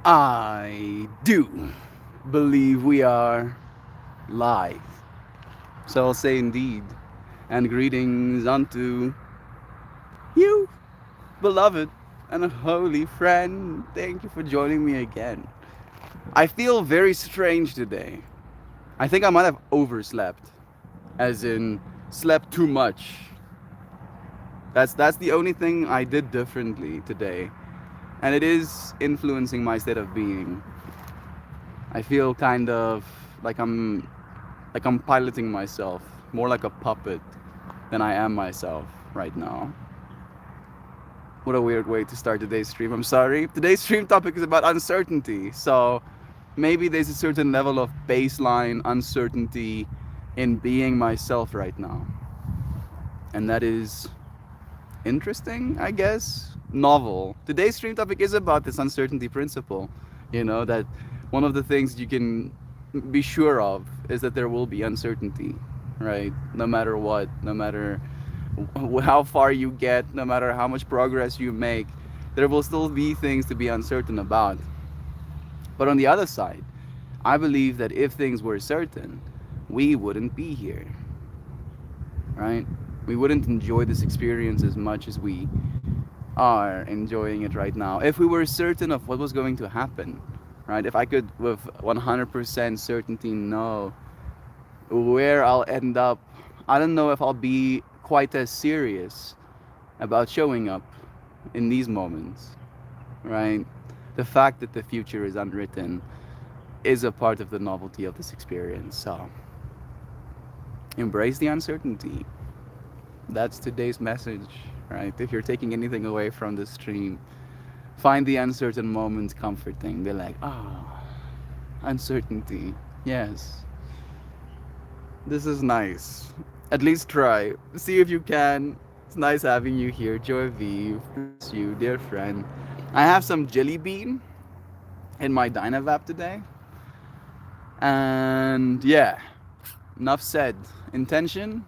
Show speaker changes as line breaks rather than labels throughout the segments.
I do believe we are live. So I'll say indeed. And greetings unto you, beloved and a holy friend. Thank you for joining me again. I feel very strange today. I think I might have overslept, as in slept too much. That's the only thing I did differently today, and it is influencing my state of being. I feel kind of like I'm piloting myself, more like a puppet than I am myself right now. What a weird way to start today's stream. I'm sorry. Today's stream topic is about uncertainty. So maybe there's a certain level of baseline uncertainty in being myself right now. And that is interesting, I guess. Novel. Today's stream topic is about this uncertainty principle. That one of the things you can be sure of is that there will be uncertainty, right? No matter what, no matter how far you get, no matter how much progress you make, there will still be things to be uncertain about. But on the other side, I believe that if things were certain, we wouldn't be here, right? We wouldn't enjoy this experience as much as we are enjoying it right now. If we were certain of what was going to happen, right? If I could with 100% certainty know where I'll end up, I don't know if I'll be quite as serious about showing up in these moments, right? The fact that the future is unwritten is a part of the novelty of this experience. So embrace the uncertainty. That's today's message, right? If you're taking anything away from the stream, find the uncertain moments comforting. Be like, uncertainty. Yes, this is nice. At least try. See if you can. It's nice having you here, Joy V. Bless you, dear friend. I have some jelly bean in my Dynavap today. And yeah, enough said. Intention,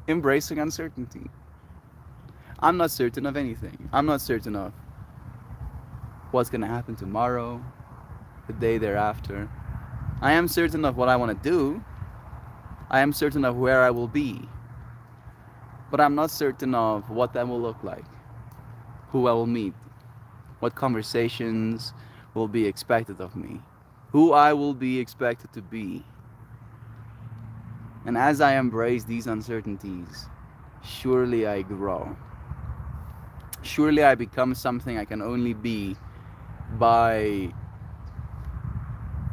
embracing uncertainty. I'm not certain of anything. I'm not certain of what's gonna happen tomorrow, the day thereafter. I am certain of what I want to do. I am certain of where I will be. But I'm not certain of what that will look like, who I will meet, what conversations will be expected of me, who I will be expected to be. And as I embrace these uncertainties, surely I grow. Surely I become something I can only be by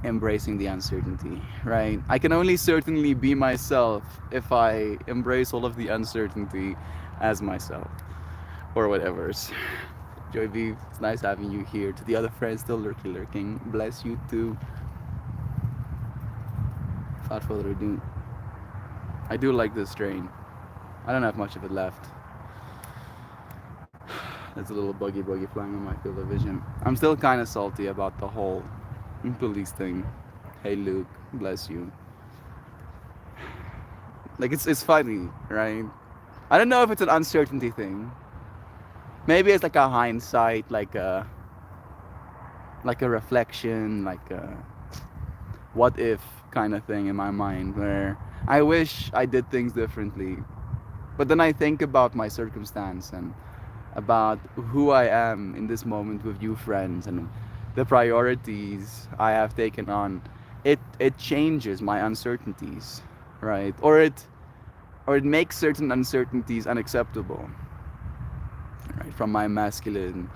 embracing the uncertainty, right? I can only certainly be myself if I embrace all of the uncertainty as myself or whatever's. Joy V, it's nice having you here. To the other friends still lurking, bless you too. Without further ado, I do like this strain. I don't have much of it left. There's a little buggy flying on my field of vision. I'm still kind of salty about the whole police thing. Hey Luke, bless you. Like it's funny, right? I don't know if it's an uncertainty thing. Maybe it's like a hindsight, like a reflection, like a what if kind of thing in my mind where I wish I did things differently. But then I think about my circumstance and about who I am in this moment with you friends and the priorities I have taken on. It changes my uncertainties, right? Or it makes certain uncertainties unacceptable, right? From my masculine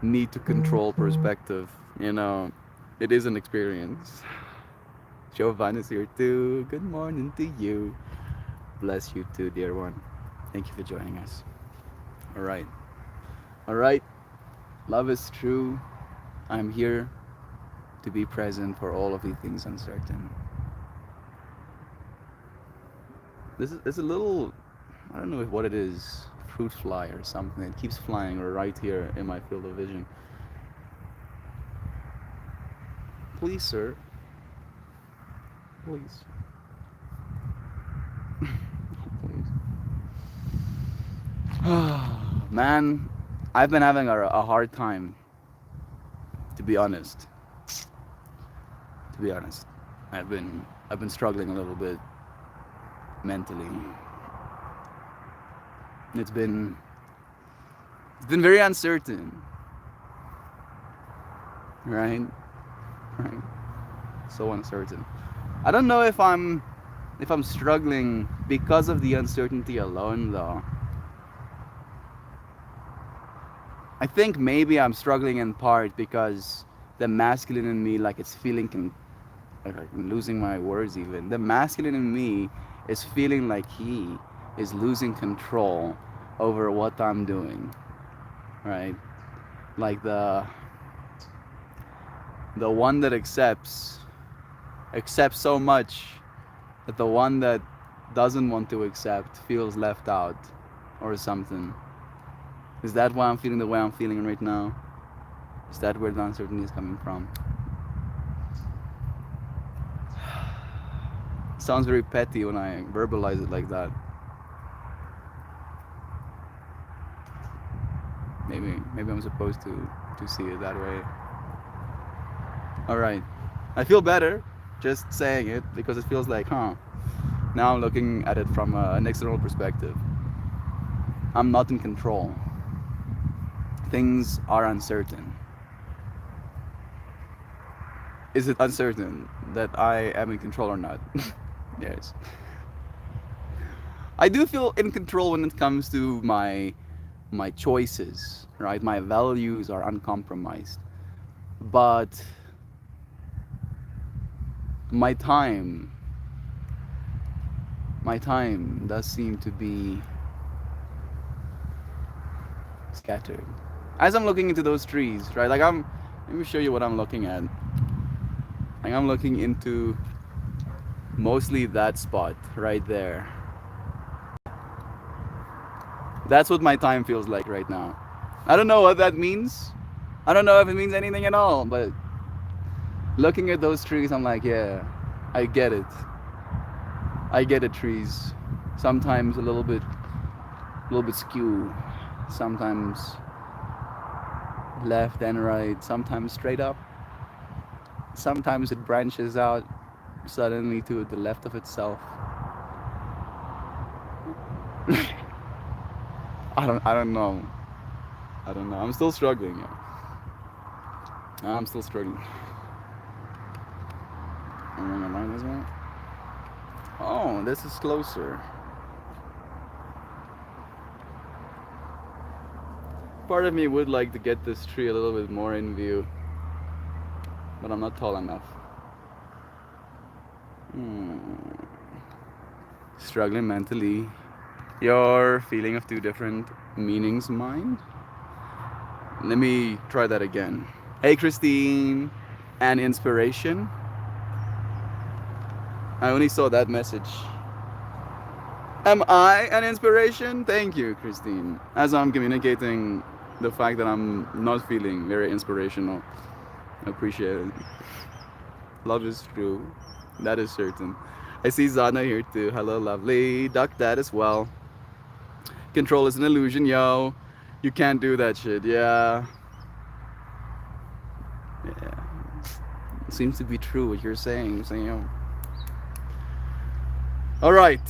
need to control perspective, it is an experience. Jovan is here too. Good morning to you. Bless you too, dear one. Thank you for joining us. All right. All right. Love is true. I'm here to be present for all of the things uncertain. This is a little, I don't know what it is, fruit fly or something. It keeps flying right here in my field of vision. Please, sir. Please. Please. Man, I've been having a hard time To be honest, to be honest, I've been struggling a little bit mentally. It's been it's been very uncertain, right? Right. So uncertain. I don't know if I'm struggling because of the uncertainty alone though. I think maybe I'm struggling in part because the masculine in me, like it's feeling like I'm losing my words even. The masculine in me is feeling like he is losing control over what I'm doing, right? Like the one that accepts so much that the one that doesn't want to accept feels left out or something. Is that why I'm feeling the way I'm feeling right now? Is that where the uncertainty is coming from? Sounds very petty when I verbalize it like that. Maybe I'm supposed to see it that way. All right. I feel better just saying it because it feels like, now I'm looking at it from an external perspective. I'm not in control. Things are uncertain. Is it uncertain that I am in control or not? Yes. I do feel in control when it comes to my choices, right? My values are uncompromised. But my time my time does seem to be scattered. As I'm looking into those trees, right? Let me show you what I'm looking at. Like I'm looking into mostly that spot right there. That's what my time feels like right now. I don't know what that means. I don't know if it means anything at all, but looking at those trees, I'm like, yeah, I get it. I get it, trees. Sometimes a little bit skew. Sometimes left and right. Sometimes straight up. Sometimes it branches out suddenly to the left of itself. I don't know. I don't know. I'm still struggling. Yeah. I'm still struggling. Oh, this is closer. Part of me would like to get this tree a little bit more in view, but I'm not tall enough. Struggling mentally. Your feeling of two different meanings, mine? Let me try that again. Hey, Christine. An inspiration? I only saw that message. Am I an inspiration? Thank you, Christine. As I'm communicating the fact that I'm not feeling very inspirational, I appreciate it. Love is true. That is certain. I see Zana here too. Hello, lovely. Duck that as well. Control is an illusion, yo. You can't do that shit. Yeah. Yeah. It seems to be true what you're saying. Saying, yo. All right.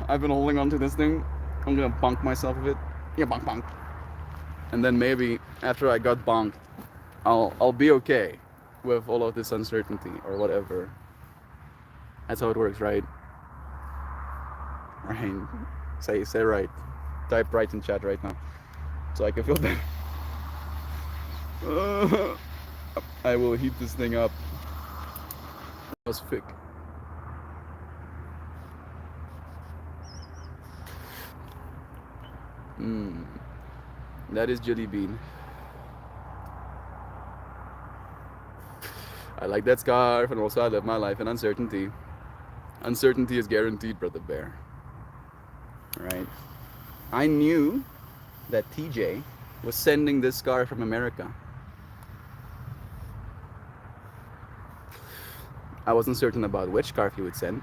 I've been holding on to this thing. I'm gonna bonk myself with it. Yeah, bonk, bonk. And then maybe after I got bonked, I'll be okay with all of this uncertainty or whatever. That's how it works, right? Right. Say right. Type right in chat right now, so I can feel better. I will heat this thing up. That was thick. That is Jelly Bean. I like that scarf, and also I live my life in uncertainty. Uncertainty is guaranteed, Brother Bear. Right? I knew that TJ was sending this scarf from America. I wasn't certain about which scarf he would send,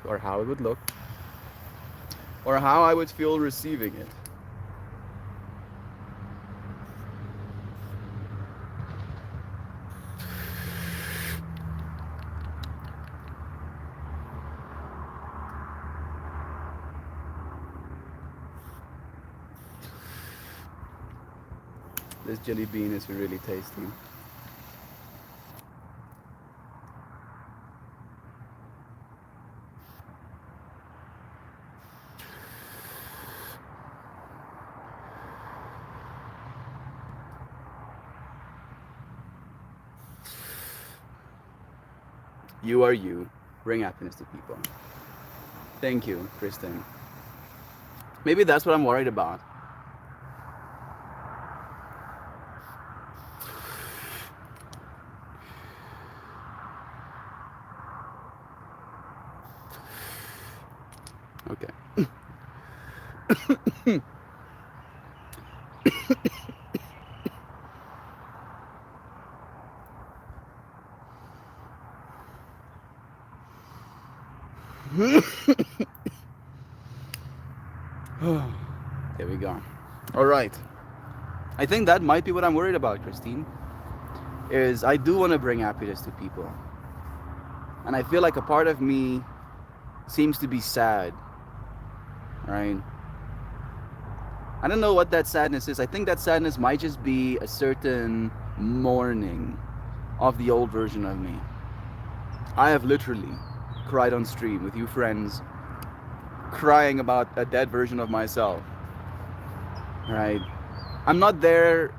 or how it would look, or how I would feel receiving it. This jelly bean is really tasty. You are you. Bring happiness to people. Thank you, Kristen. Maybe that's what I'm worried about. Okay. There we go. All right. I think that might be what I'm worried about, Christine. Is I do want to bring happiness to people. And I feel like a part of me seems to be sad, right? I don't know what that sadness is. I think that sadness might just be a certain mourning of the old version of me. I have literally cried on stream with you friends, crying about a dead version of myself, right? I'm not there,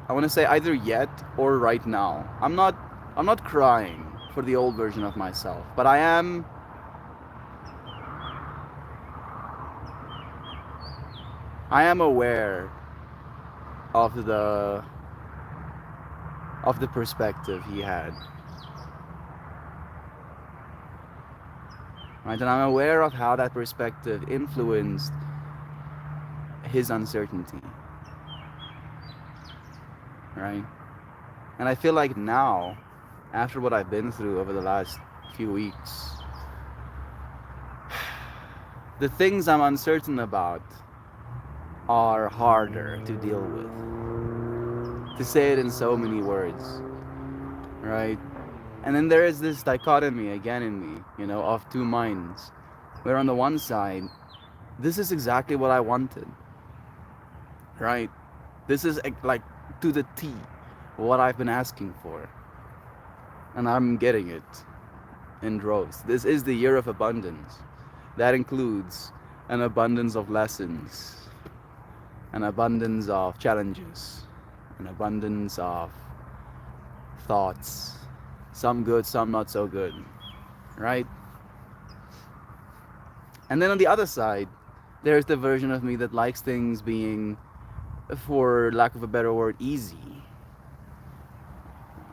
I want to say, either yet or right now. I'm not crying for the old version of myself, but I am aware of the perspective he had. Right? And I'm aware of how that perspective influenced his uncertainty. Right? And I feel like now, after what I've been through over the last few weeks, the things I'm uncertain about are harder to deal with. To say it in so many words, right? And then there is this dichotomy again in me, of two minds. Where on the one side, this is exactly what I wanted, right? This is like to the T what I've been asking for. And I'm getting it in droves. This is the year of abundance. That includes an abundance of lessons, an abundance of challenges, an abundance of thoughts, some good, some not so good, right? And then on the other side, there's the version of me that likes things being, for lack of a better word, easy.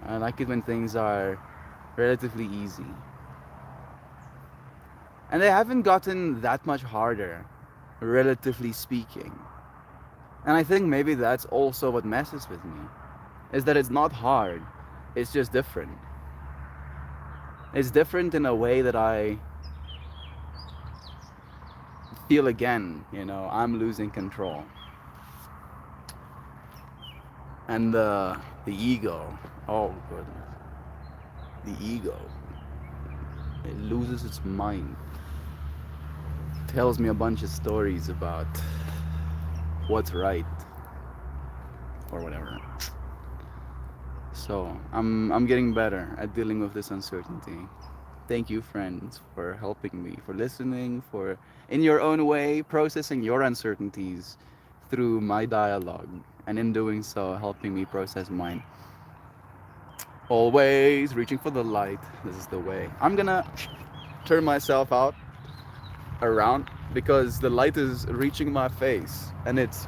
I like it when things are relatively easy. And they haven't gotten that much harder, relatively speaking. And I think maybe that's also what messes with me, is that it's not hard, it's just different. It's different in a way that I feel again, I'm losing control. And the ego, oh goodness, the ego, it loses its mind. Tells me a bunch of stories about what's right or whatever. So I'm getting better at dealing with this uncertainty. Thank you, friends, for helping me, for listening, for, in your own way, processing your uncertainties through my dialogue, and in doing so, helping me process mine. Always reaching for the light. This is the way. I'm gonna turn myself out around because the light is reaching my face and it's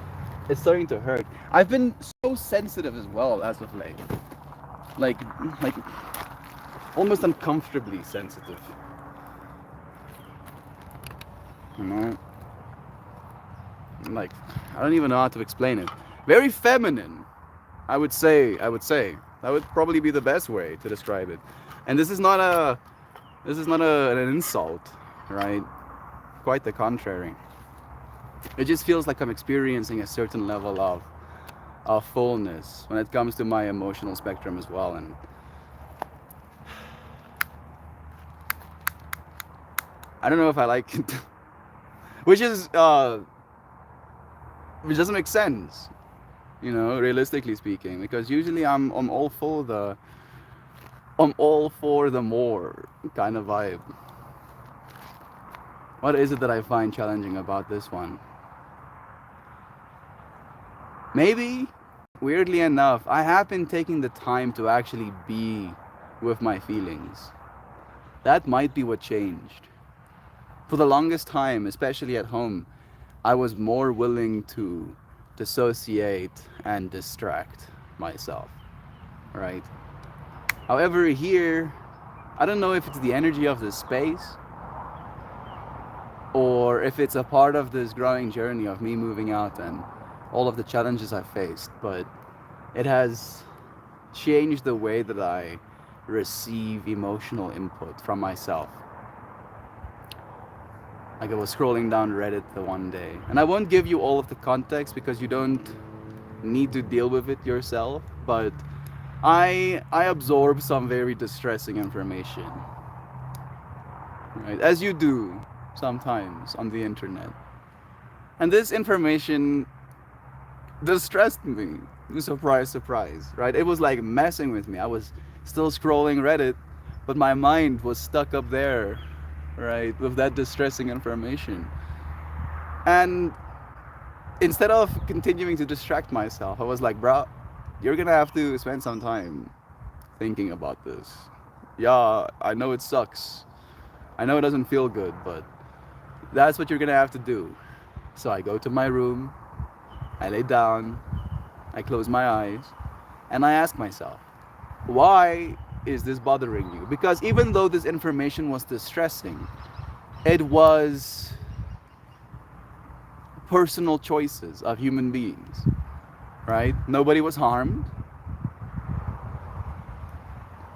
starting to hurt. I've been so sensitive as well as of late. Like almost uncomfortably sensitive. Like, I don't even know how to explain it. Very feminine, I would say. That would probably be the best way to describe it. And this is not an insult, right? Quite the contrary. It just feels like I'm experiencing a certain level of fullness when it comes to my emotional spectrum as well. And I don't know if I like it. which doesn't make sense, realistically speaking, because usually I'm all for the more kind of vibe. What is it that I find challenging about this one? Maybe, weirdly enough, I have been taking the time to actually be with my feelings. That might be what changed. For the longest time, especially at home, I was more willing to dissociate and distract myself, right? However, here, I don't know if it's the energy of the space or if it's a part of this growing journey of me moving out and all of the challenges I faced, but it has changed the way that I receive emotional input from myself. Like I was scrolling down Reddit the one day, and I won't give you all of the context because you don't need to deal with it yourself, but I absorb some very distressing information, right? As you do sometimes on the internet. And this information distressed me. Surprise, surprise, right? It was like messing with me. I was still scrolling Reddit, but my mind was stuck up there, right, with that distressing information. And instead of continuing to distract myself, I was like, bro, you're gonna have to spend some time thinking about this. Yeah, I know it sucks. I know it doesn't feel good, but that's what you're gonna have to do. So I go to my room, I lay down, I close my eyes, and I ask myself, why is this bothering you? Because even though this information was distressing, it was personal choices of human beings, right? Nobody was harmed.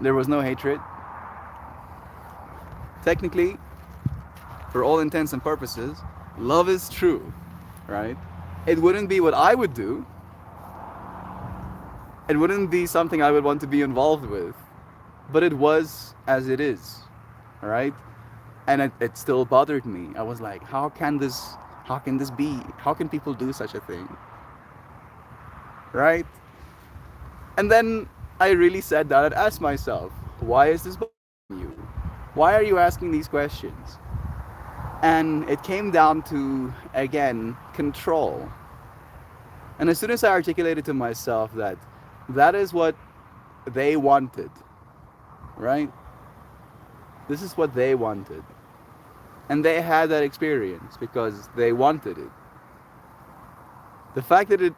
There was no hatred. Technically, for all intents and purposes, love is true, right? It wouldn't be what I would do. It wouldn't be something I would want to be involved with, but it was as it is, all right? And it still bothered me. I was like, how can this be? How can people do such a thing, right? And then I really sat down and asked myself, why is this bothering you? Why are you asking these questions? And it came down to, again, control. And as soon as I articulated to myself that that is what they wanted, right? This is what they wanted. And they had that experience because they wanted it. The fact that it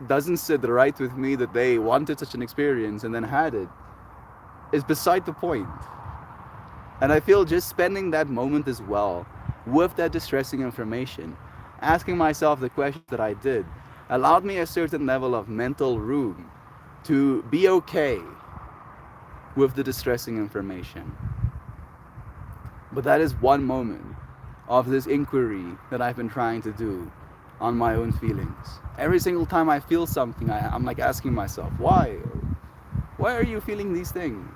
doesn't sit right with me that they wanted such an experience and then had it is beside the point. And I feel just spending that moment as well with that distressing information, asking myself the questions that I did, allowed me a certain level of mental room to be okay with the distressing information. But that is one moment of this inquiry that I've been trying to do on my own feelings. Every single time I feel something, I'm like asking myself, why? Why are you feeling these things?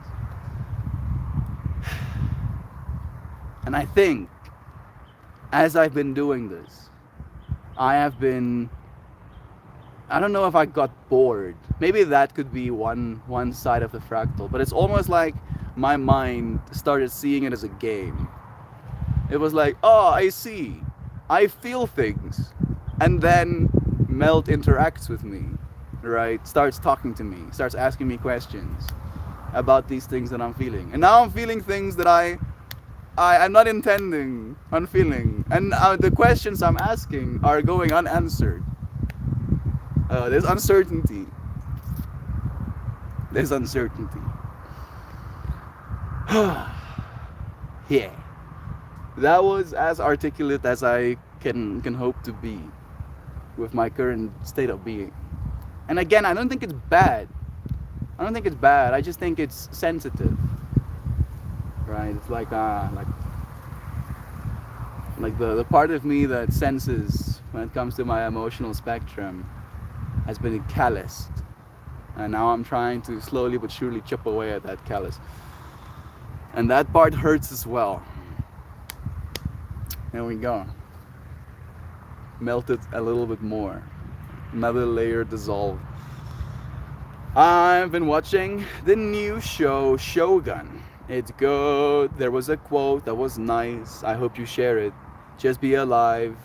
And I think as I've been doing this, I don't know if I got bored. Maybe that could be one side of the fractal, but it's almost like my mind started seeing it as a game. It was like, oh, I see. I feel things. And then Melt interacts with me, right? Starts talking to me, starts asking me questions about these things that I'm feeling. And now I'm feeling things that I'm not intending on feeling. And the questions I'm asking are going unanswered. There's uncertainty. There's uncertainty. Yeah. That was as articulate as I can hope to be with my current state of being. And again, I don't think it's bad. I just think it's sensitive. Right? It's like the part of me that senses when it comes to my emotional spectrum has been calloused. And now I'm trying to slowly but surely chip away at that callus. And that part hurts as well. There we go. Melted a little bit more. Another layer dissolved. I've been watching the new show Shogun. It's good. There was a quote that was nice. I hope you share it. Just be alive.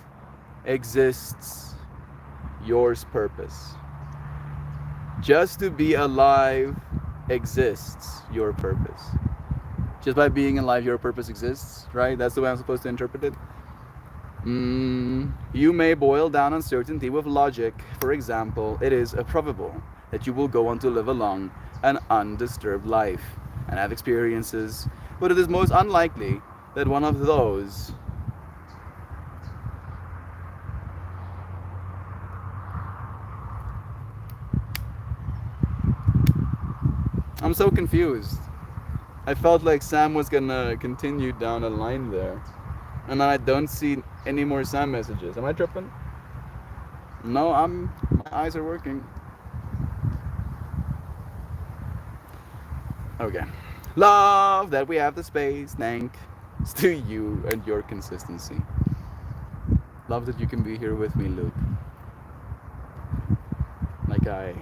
Exists yours purpose. Just to be alive exists your purpose. Just by being alive, your purpose exists, right? That's the way I'm supposed to interpret it. You may boil down uncertainty with logic. For example, it is probable that you will go on to live a long and undisturbed life and have experiences, but it is most unlikely that one of those I'm so confused. I felt like Sam was gonna continue down a line there. And I don't see any more Sam messages. Am I tripping? No, my eyes are working. Okay. Love that we have the space. Thanks to you and your consistency. Love that you can be here with me, Luke. Like I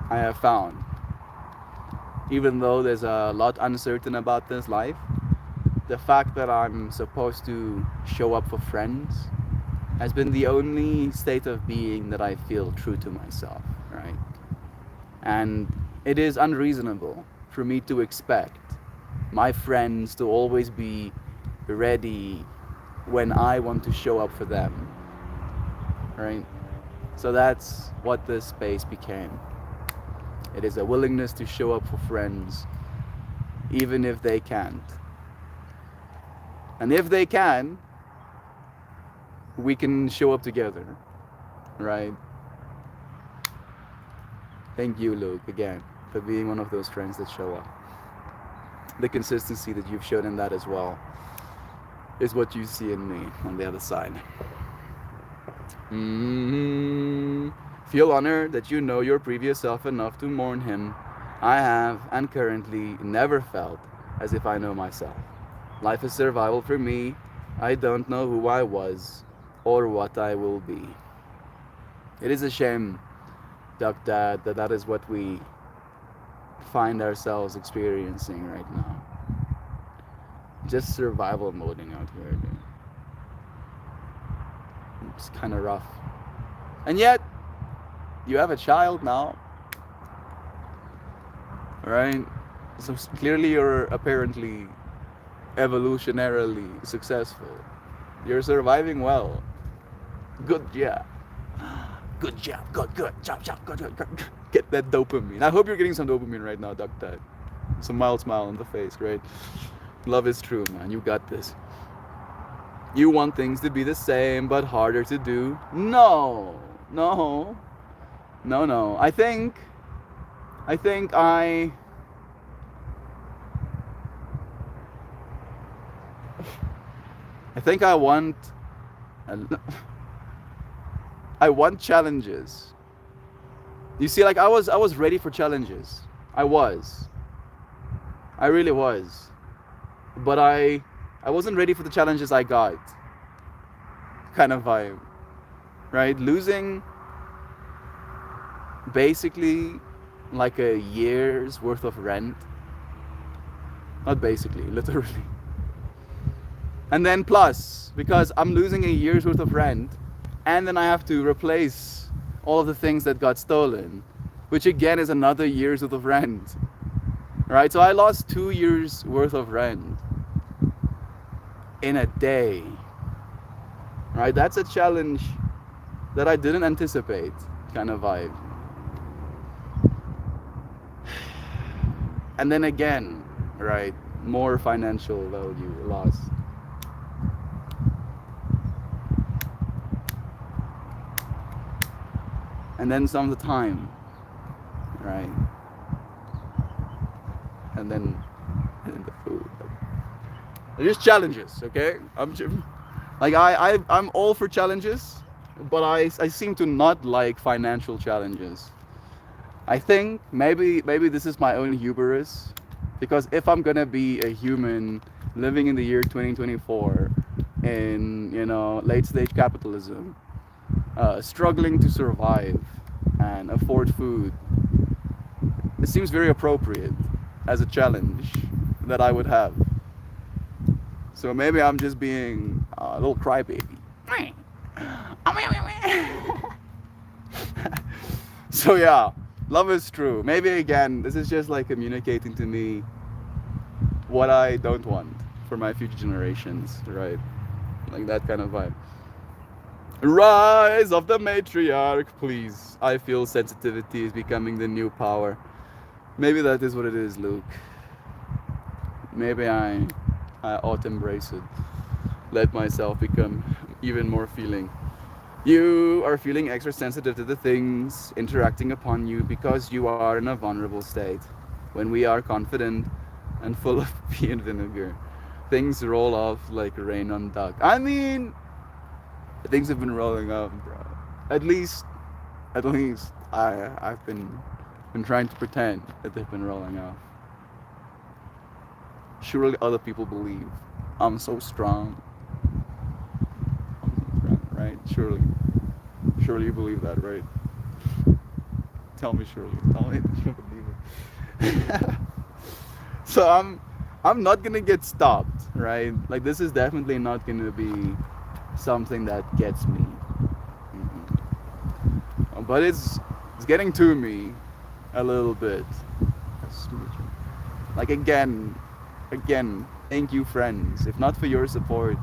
have found. Even though there's a lot uncertain about this life, the fact that I'm supposed to show up for friends has been the only state of being that I feel true to myself, right? And it is unreasonable for me to expect my friends to always be ready when I want to show up for them, right? So that's what this space became. It is a willingness to show up for friends, even if they can't. And if they can, we can show up together, right? Thank you, Luke, again, for being one of those friends that show up. The consistency that you've shown in that as well is what you see in me on the other side. Feel honored that you know your previous self enough to mourn him. I have, and currently, never felt as if I know myself. Life is survival for me. I don't know who I was or what I will be. It is a shame, Duck Dad, that is what we find ourselves experiencing right now. Just survival moding out here, dude. It's kind of rough. And yet, you have a child now, right? So clearly you're apparently evolutionarily successful. You're surviving well. Good job. Good job. Good job. Good. Get that dopamine. I hope you're getting some dopamine right now, Duck Dad. Some mild smile on the face, right? Love is true, man. You got this. You want things to be the same but harder to do? No. I think I want challenges. You see, like I was ready for challenges. I really was. But I wasn't ready for the challenges I got. Kind of vibe. Right? Losing basically like a year's worth of rent. Not basically, literally. And then plus, because I'm losing a year's worth of rent, and then I have to replace all of the things that got stolen, which again is another year's worth of rent. Right? So I lost 2 years worth of rent in a day. Right? That's a challenge that I didn't anticipate, kind of vibe. And then again, right, more financial value loss. And then some of the time, right? And then the food. There's challenges, okay? I'm all for challenges, but I seem to not like financial challenges. I think maybe this is my own hubris, because if I'm gonna be a human living in the year 2024 in late stage capitalism, struggling to survive and afford food, it seems very appropriate as a challenge that I would have. So maybe I'm just being a little crybaby. So yeah, love is true. Maybe again, this is just like communicating to me what I don't want for my future generations, right? Like that kind of vibe. Rise of the matriarch, please. I feel sensitivity is becoming the new power. Maybe that is what it is, Luke. Maybe I ought to embrace it. Let myself become even more feeling. You are feeling extra sensitive to the things interacting upon you because you are in a vulnerable state. When we are confident and full of pea and vinegar, things roll off like rain on duck. I mean, things have been rolling off, bro. At least, at least I've been trying to pretend that they've been rolling off. Surely other people believe I'm so strong, right? Surely you believe that, right? Tell me, surely. Tell me that you believe it. So I'm not gonna get stopped, right? Like this is definitely not gonna be something that gets me. But it's getting to me a little bit. Like again, thank you, friends. If not for your support,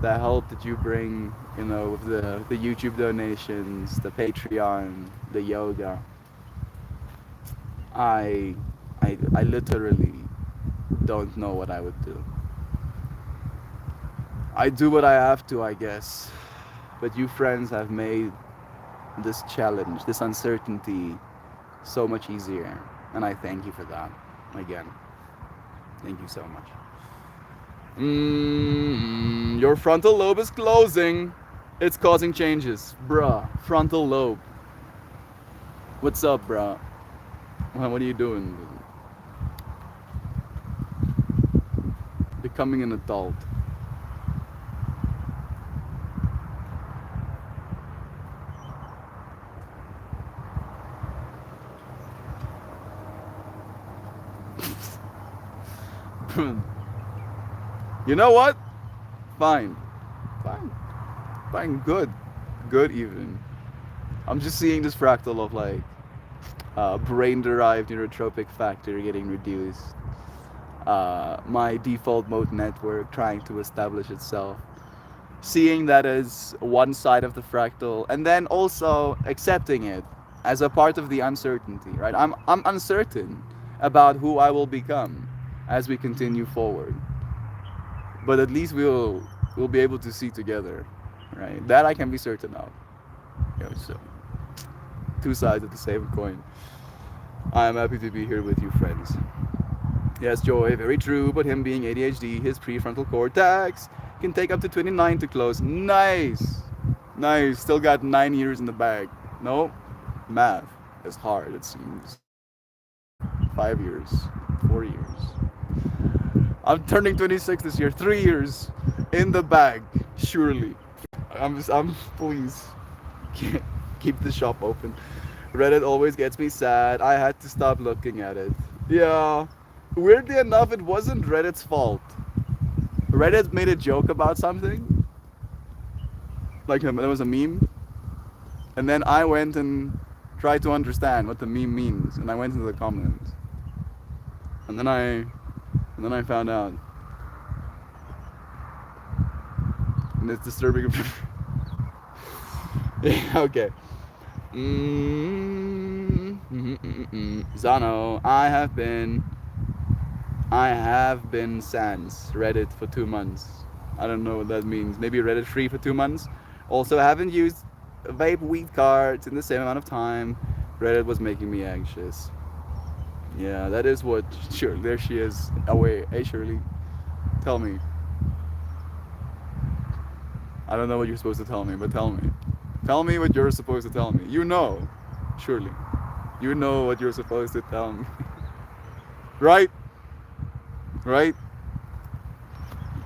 the help that you bring, with the YouTube donations, the Patreon, the yoga, I I literally don't know what I would do. I do what I have to, I guess. But you friends have made this challenge, this uncertainty, so much easier. And I thank you for that. Again, thank you so much. Your frontal lobe is closing. It's causing changes. Bruh, frontal lobe. What's up, bruh? What are you doing? Becoming an adult. You know what? Fine. Fine. Fine. Good. Good even. I'm just seeing this fractal of like brain derived neurotropic factor getting reduced. My default mode network trying to establish itself. Seeing that as one side of the fractal and then also accepting it as a part of the uncertainty, right? I'm uncertain about who I will become as we continue forward. But at least we'll be able to see together, right? That I can be certain of. So two sides of the same coin. I'm happy to be here with you, friends. Yes, Joy, very true. But him being ADHD, his prefrontal cortex can take up to 29 to close. Nice, nice. Still got 9 years in the bag. No, math is hard. It seems 5 years, 4 years. I'm turning 26 this year. 3 years in the bag, surely. I'm please keep the shop open. Reddit always gets me sad. I had to stop looking at it. Yeah. Weirdly enough, it wasn't Reddit's fault. Reddit made a joke about something. Like there was a meme. And then I went and tried to understand what the meme means. And I went into the comments. And then I found out. And it's disturbing. Yeah, okay. Zano, I have been sans Reddit for 2 months. I don't know what that means. Maybe Reddit free for 2 months. Also, I haven't used vape weed cards in the same amount of time. Reddit was making me anxious. Yeah, that is what. Sure, there she is. Away. Hey, Shirley, tell me. I don't know what you're supposed to tell me, but tell me. Tell me what you're supposed to tell me. You know, surely. You know what you're supposed to tell me. Right? Right?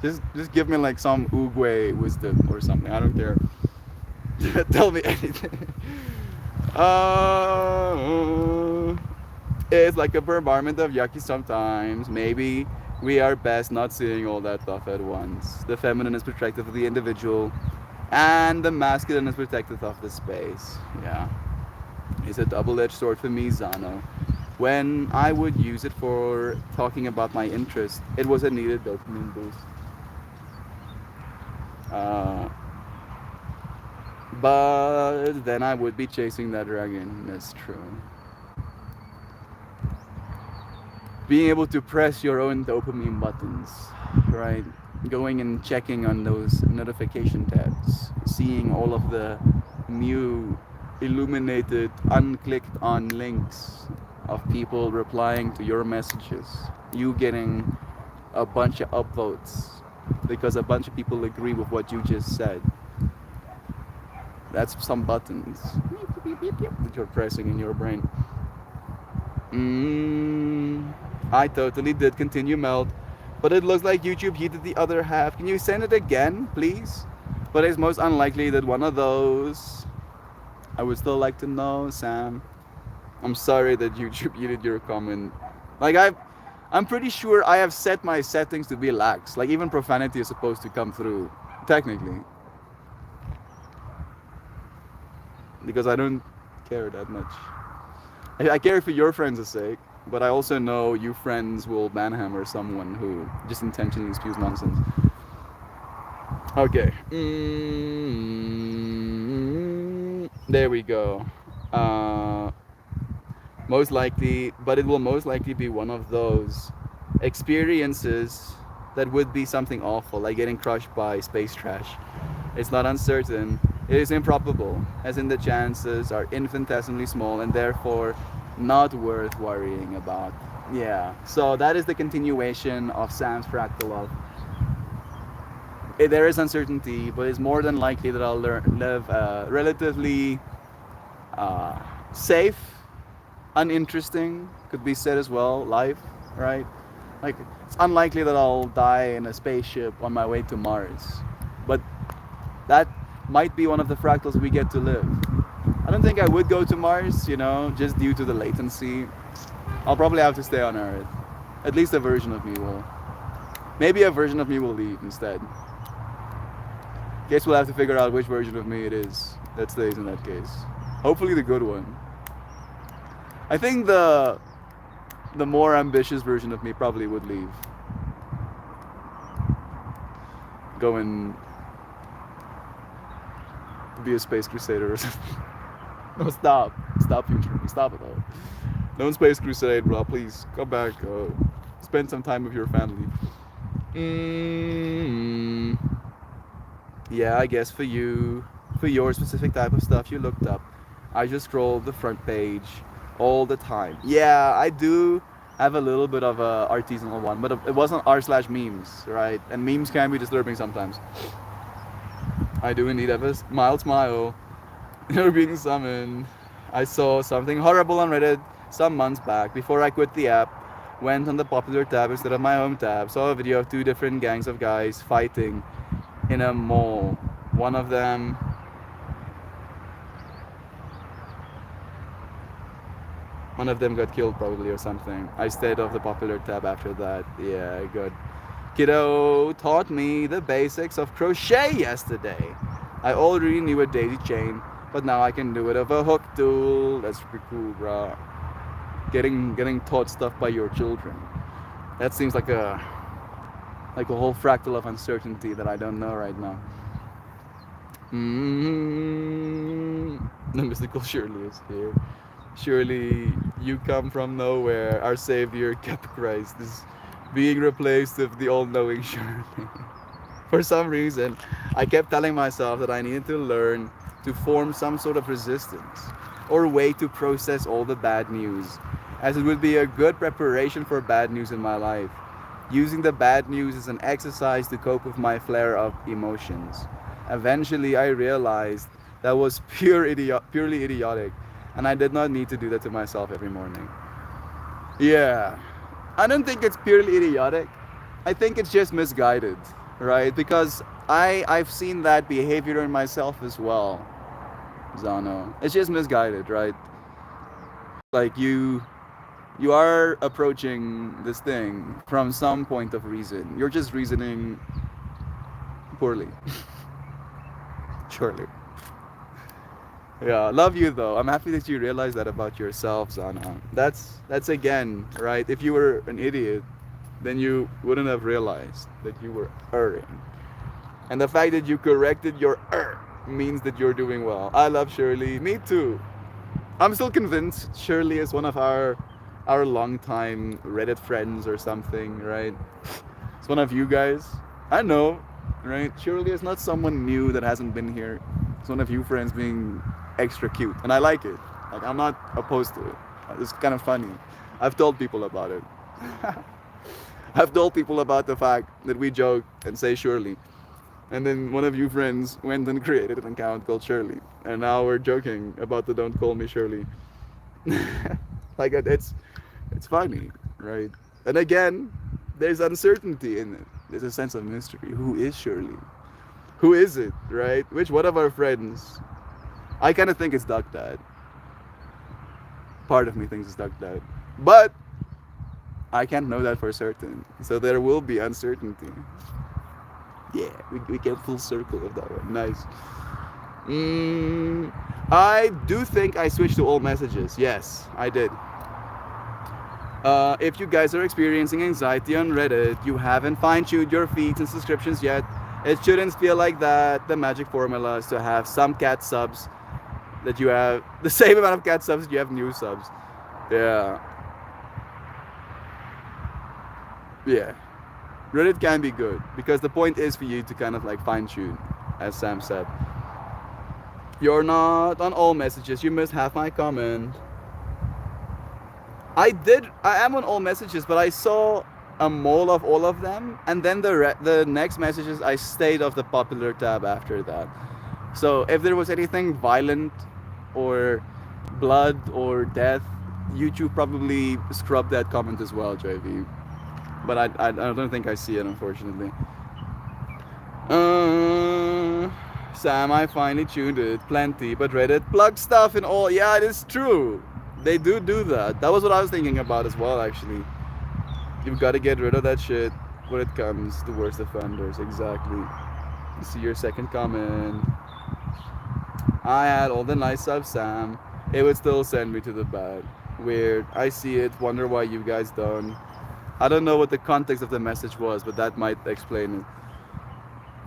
Just give me like some Uguay wisdom or something. I don't care. Tell me anything. Uh, it's like a bombardment of yucky sometimes. Maybe we are best not seeing all that stuff at once. The feminine is protective of the individual, and the masculine is protective of the space. Yeah. It's a double-edged sword for me, Zano. When I would use it for talking about my interest, it was a needed dopamine boost. Uh, but then I would be chasing that dragon. That's true. Being able to press your own dopamine buttons, right? Going and checking on those notification tabs, seeing all of the new illuminated, unclicked on links of people replying to your messages, you getting a bunch of upvotes because a bunch of people agree with what you just said. That's some buttons that you're pressing in your brain. I totally did continue melt, but it looks like YouTube heated the other half. Can you send it again, please? But it's most unlikely that one of those. I would still like to know, Sam. I'm sorry that YouTube heated your comment. Like I'm pretty sure I have set my settings to be lax. Like even profanity is supposed to come through, technically, because I don't care that much. I care for your friends' sake, but I also know you friends will banhammer someone who just intentionally spews nonsense. Okay. There we go. Uh, Most likely, but it will most likely be one of those experiences that would be something awful, like getting crushed by space trash. It's not uncertain, it is improbable, as in the chances are infinitesimally small and therefore not worth worrying about. Yeah, so that is the continuation of Sam's fractal of there is uncertainty, but it's more than likely that I'll live relatively uh, safe, uninteresting, could be said as well, life, right? Like, it's unlikely that I'll die in a spaceship on my way to Mars, but that might be one of the fractals we get to live. I don't think I would go to Mars, just due to the latency. I'll probably have to stay on Earth. At least a version of me will. Maybe a version of me will leave instead. Guess we'll have to figure out which version of me it is that stays in that case. Hopefully the good one. I think the more ambitious version of me probably would leave. Go and be a space crusader or something. No, stop. Stop, future me. Stop it all. Don't space crusade, bro. Please, come back. Spend some time with your family. Yeah, I guess for your specific type of stuff you looked up, I just scroll the front page all the time. Yeah, I do have a little bit of a artisanal one, but it wasn't r/memes, right? And memes can be disturbing sometimes. I do indeed have a mild smile. You're being summoned. I saw something horrible on Reddit some months back before I quit the app. Went on the popular tab instead of my home tab. Saw a video of two different gangs of guys fighting in a mall. One of them got killed probably or something. I stayed off the popular tab after that. Yeah, good. Kiddo taught me the basics of crochet yesterday. I already knew a daisy chain, but now I can do it with a hook tool. That's pretty cool, bro. Getting taught stuff by your children. That seems like a whole fractal of uncertainty that I don't know right now. The mystical Shirley is here. Surely you come from nowhere. Our Savior, kept Christ, is being replaced with the all-knowing Shirley. For some reason, I kept telling myself that I needed to learn to form some sort of resistance or way to process all the bad news, as it would be a good preparation for bad news in my life. Using the bad news as an exercise to cope with my flare of emotions. Eventually, I realized that was purely idiotic, and I did not need to do that to myself every morning. Yeah, I don't think it's purely idiotic. I think it's just misguided, right? Because I've seen that behavior in myself as well. Zano. It's just misguided, right? Like you are approaching this thing from some point of reason. You're just reasoning poorly. Surely. Yeah, love you though. I'm happy that you realize that about yourself, Zana. That's again, right? If you were an idiot, then you wouldn't have realized that you were erring. And the fact that you corrected your means that you're doing well. I love Shirley. Me too. I'm still convinced Shirley is one of our longtime Reddit friends or something, right? It's one of you guys. I know, right? Shirley is not someone new that hasn't been here. It's one of you friends being extra cute, and I like it. Like I'm not opposed to it. It's kind of funny. I've told people about it. I've told people about the fact that we joke and say Shirley, and then one of you friends went and created an account called Shirley, and now we're joking about the "Don't call me Shirley." Like it's funny, right? And again, there's uncertainty in it. There's a sense of mystery. Who is Shirley? Who is it, right? Which one of our friends? I kind of think it's Duck Dad. Part of me thinks it's Duck Dad, but I can't know that for certain. So there will be uncertainty. Yeah, we get full circle of that one. Nice. I do think I switched to all messages. Yes, I did. If you guys are experiencing anxiety on Reddit, you haven't fine-tuned your feeds and subscriptions yet, it shouldn't feel like that. The magic formula is to have some cat subs that you have the same amount of cat subs that you have new subs. Yeah. Yeah. Reddit can be good because the point is for you to kind of like fine-tune, as Sam said. You're not on all messages. You must have my comment. I am on all messages, but I saw a mole of all of them, and then the next messages I stayed off the popular tab after that. So if there was anything violent or blood or death, YouTube probably scrubbed that comment as well, JV. But I don't think I see it, unfortunately. Sam, I finally tuned it plenty, but Reddit plug stuff and all. Yeah, it is true. They do that. That was what I was thinking about as well, actually. You've got to get rid of that shit when it comes to worst offenders. Exactly. See your second comment. I had all the nice stuff, Sam. It would still send me to the bad. Weird. I see it. Wonder why you guys don't. I don't know what the context of the message was, but that might explain it.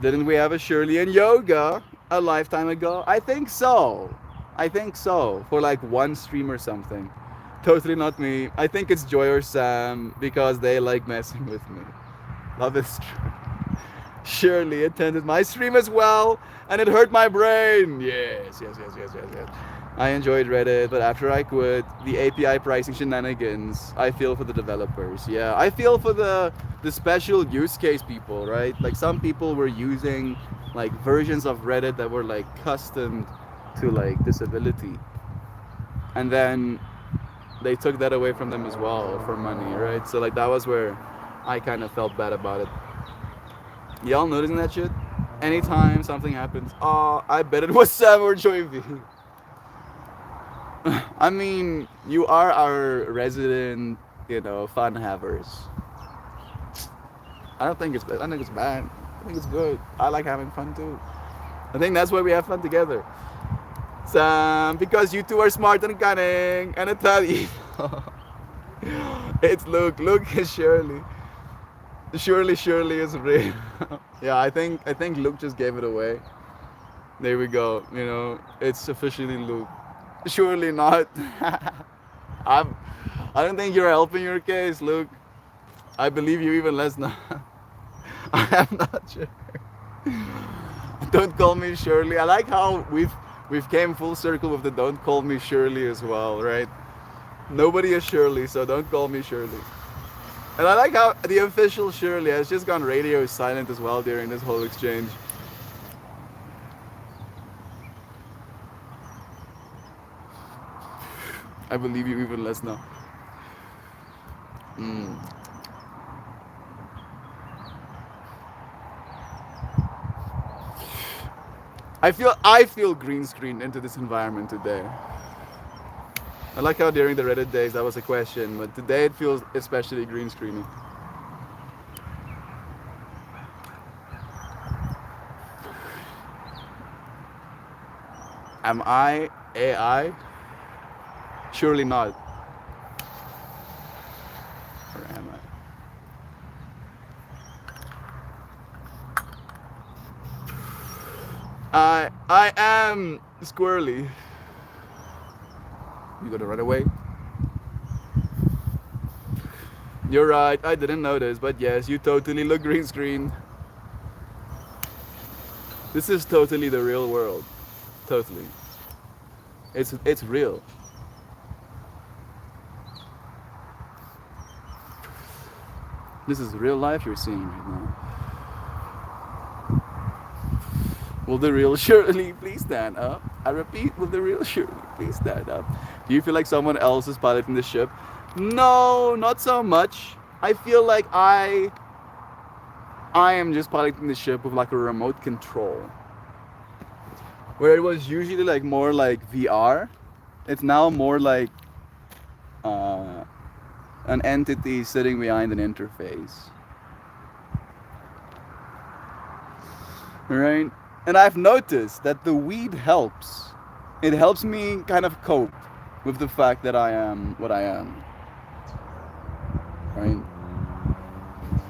Didn't we have a Shirley and Yoga a lifetime ago? I think so. I think so. For like one stream or something. Totally not me. I think it's Joy or Sam because they like messing with me. Love is true. Shirley attended my stream as well, and it hurt my brain. Yes. I enjoyed Reddit, but after I quit, the API pricing shenanigans, I feel for the developers. Yeah, I feel for the special use case people, right? Like some people were using like versions of Reddit that were like custom to like disability. And then they took that away from them as well for money, right? So like that was where I kind of felt bad about it. Y'all noticing that shit? Anytime something happens, oh, I bet it was Sam or Joy V. I mean, you are our resident, fun havers. I don't think it's bad. I think it's bad. I think it's good. I like having fun too. I think that's why we have fun together. Sam, because you two are smart and cunning, and Italian. It's Luke. Luke is Shirley. Shirley is real. Yeah, I think Luke just gave it away. There we go. It's officially Luke. Surely not. I don't think you're helping your case, Luke. I believe you even less now. I am not sure. Don't call me Shirley. I like how we've came full circle with the don't call me Shirley as well, right? Nobody is Shirley, so don't call me Shirley. And I like how the official Shirley has just gone radio silent as well during this whole exchange. I believe you even less now. I feel green screened into this environment today. I like how during the Reddit days that was a question, but today it feels especially green screening. Am I AI? Surely not. Or am I am squirrely. You gotta run away. You're right, I didn't notice, but yes, you totally look green screen. This is totally the real world. Totally. It's real. This is real life you're seeing right now. Will the real Shirley please stand up? I repeat, will the real Shirley please stand up? Do you feel like someone else is piloting the ship? No, not so much. I feel like I am just piloting the ship with like a remote control. Where it was usually like more like VR, it's now more like an entity sitting behind an interface. Right? And I've noticed that the weed helps. It helps me kind of cope with the fact that I am what I am. Right?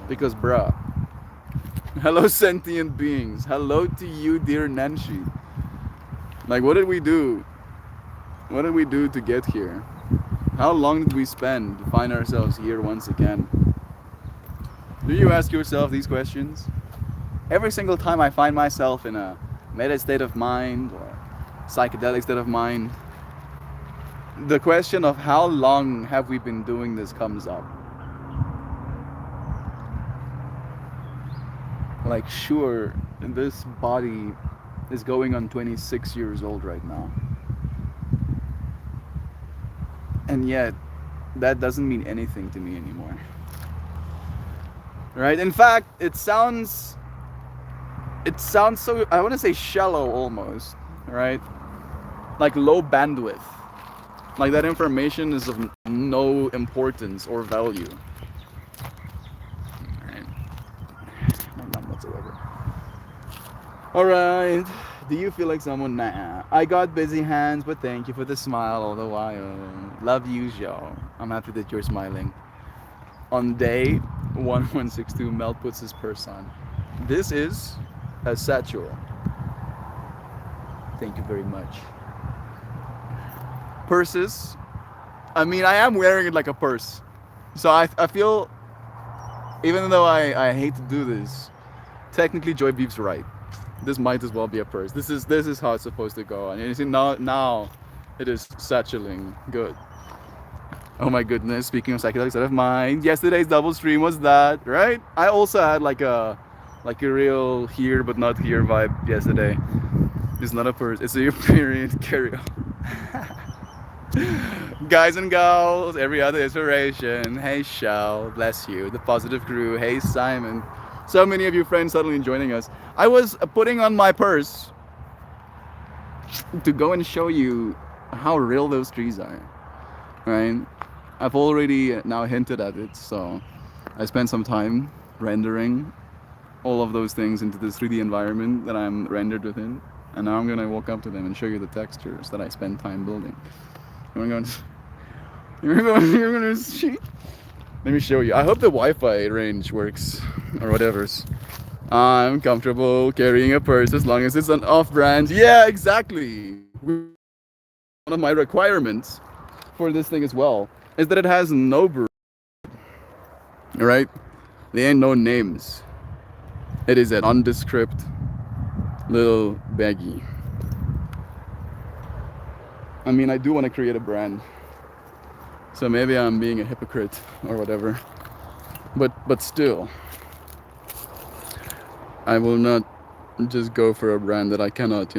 Because, bruh, hello, sentient beings. Hello to you, dear Nancy. Like, what did we do? What did we do to get here? How long did we spend to find ourselves here once again? Do you ask yourself these questions? Every single time I find myself in a meta state of mind or psychedelic state of mind, the question of how long have we been doing this comes up. Like, sure, this body is going on 26 years old right now. And yet, that doesn't mean anything to me anymore. Right? In fact, it sounds so, I want to say shallow almost, right? Like low bandwidth. Like that information is of no importance or value. Alright. None whatsoever. Alright. Do you feel like someone? Nah. I got busy hands, but thank you for the smile all the while. Love you, Joe. I'm happy that you're smiling. On day 1162, Mel puts his purse on. This is a satchel. Thank you very much. Purses. I mean, I am wearing it like a purse. So I feel, even though I hate to do this, technically Joy Beef's right. This might as well be a purse. This is how it's supposed to go. And you see, now it is satcheling. Good. Oh my goodness, speaking of psychedelic state of mind, yesterday's double stream was that, right? I also had like a real here but not here vibe yesterday. It's not a purse, it's a period carry-on. Guys and gals, every other inspiration. Hey Shell, bless you. The positive crew. Hey Simon. So many of you friends suddenly joining us. I was putting on my purse to go and show you how real those trees are, right? I've already now hinted at it, so I spent some time rendering all of those things into this 3D environment that I'm rendered within, and now I'm gonna walk up to them and show you the textures that I spent time building. You're gonna see? Let me show you. I hope the Wi-Fi range works, or whatever's. I'm comfortable carrying a purse as long as it's an off-brand. Yeah, exactly. One of my requirements for this thing as well is that it has no brand. Right? There ain't no names. It is an nondescript little baggie. I mean, I do want to create a brand, so maybe I'm being a hypocrite or whatever, but still, I will not just go for a brand that I cannot,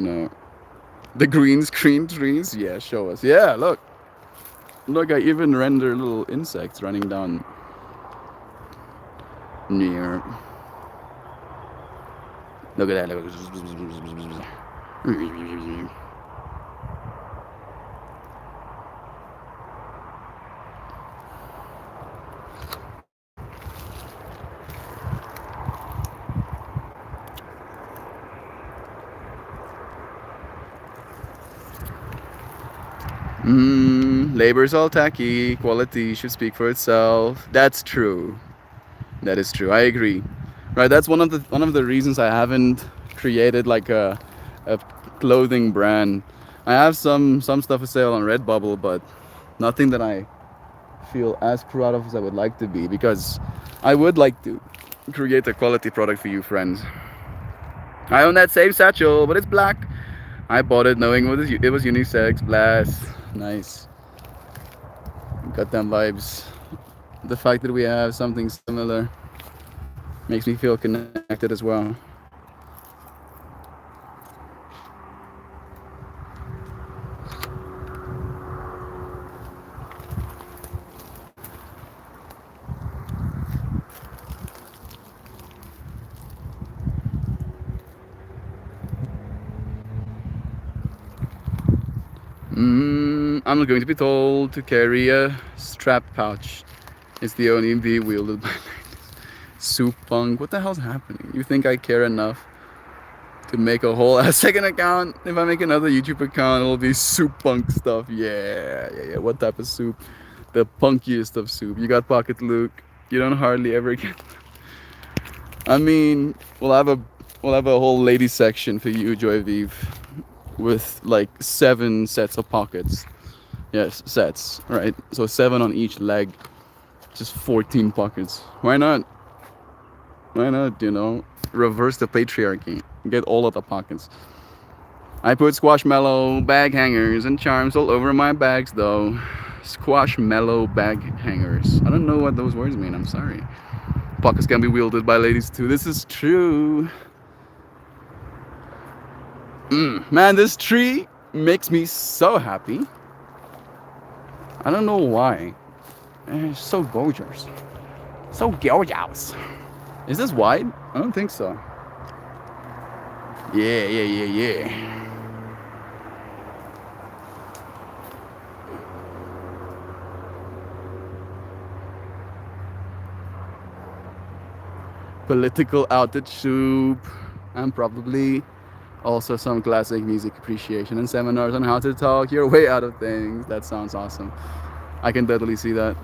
the green screen trees. Yeah, show us. Yeah, look, I even render little insects running down near. Look at that. Labor's all tacky. Quality should speak for itself. That's true. That is true. I agree. Right. That's one of the reasons I haven't created like a clothing brand. I have some stuff for sale on Redbubble, but nothing that I feel as proud of as I would like to be, because I would like to create a quality product for you friends. I own that same satchel, but it's black. I bought it knowing it was unisex. Blast. Nice. Got them vibes. The fact that we have something similar makes me feel connected as well. I'm not going to be told to carry a strap pouch. It's the only be wielded by ladies. Soup punk. What the hell's happening? You think I care enough to make a whole ass second account? If I make another YouTube account, it'll be soup punk stuff. Yeah. What type of soup? The punkiest of soup. You got Pocket Luke. You don't hardly ever get. I mean, we'll have a whole lady section for you, Joy Vive, with like 7 sets of pockets. Yes, sets, right? So 7 on each leg, just 14 pockets. Why not? Why not, reverse the patriarchy, get all of the pockets. I put Squashmallow bag hangers and charms all over my bags though. Squashmallow bag hangers. I don't know what those words mean, I'm sorry. Pockets can be wielded by ladies too. This is true. Man, this tree makes me so happy. I don't know why. It's so gorgeous. So gorgeous. Is this wide? I don't think so. Yeah. Political outage soup, and probably also some classic music appreciation and seminars on how to talk your way out of things. That sounds awesome. I can totally see that.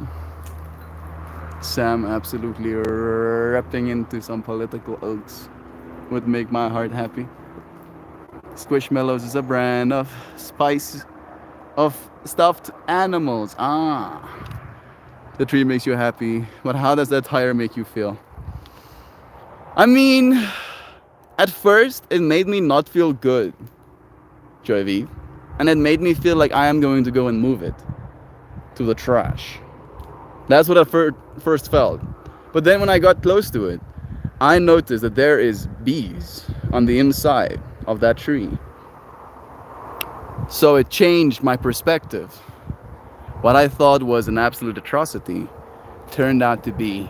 Sam absolutely repping into some political oats would make my heart happy. Squishmallows is a brand of spice of stuffed animals. The tree makes you happy, but how does that tire make you feel? I mean, at first it made me not feel good, Joy V, and it made me feel like I am going to go and move it to the trash. That's what I first felt. But then when I got close to it, I noticed that there is bees on the inside of that tree. So it changed my perspective. What I thought was an absolute atrocity turned out to be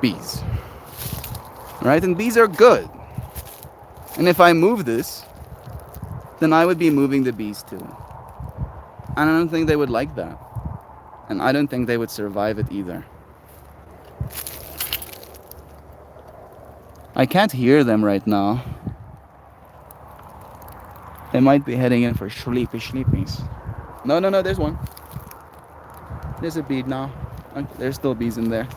bees. Right? And bees are good. And if I move this, then I would be moving the bees too. And I don't think they would like that. And I don't think they would survive it either. I can't hear them right now. They might be heading in for sleepies. No, there's one. There's a bee now. There's still bees in there.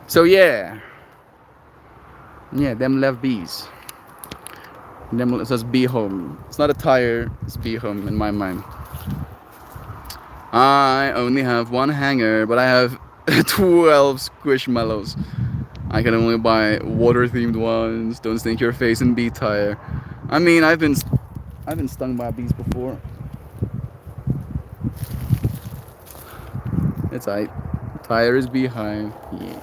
So yeah, them love bees. It says bee home. It's not a tire, it's bee home in my mind. I only have 1 hanger, but I have 12 Squishmallows. I can only buy water-themed ones. Don't stink your face in bee tire. I mean, I've been stung by bees before. It's alright. Tire is behind. Yeah.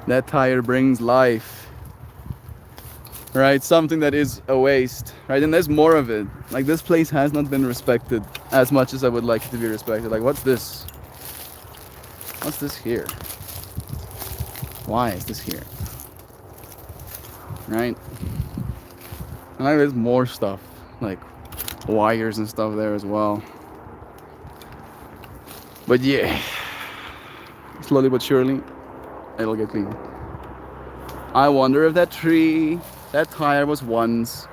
That tire brings life. Right, something that is a waste, right? And there's more of it. Like, this place has not been respected as much as I would like it to be respected. Like, what's this? What's this here? Why is this here? right? And there's more stuff, like wires and stuff there as well. But yeah, slowly but surely, it'll get clean. I wonder if that tire was once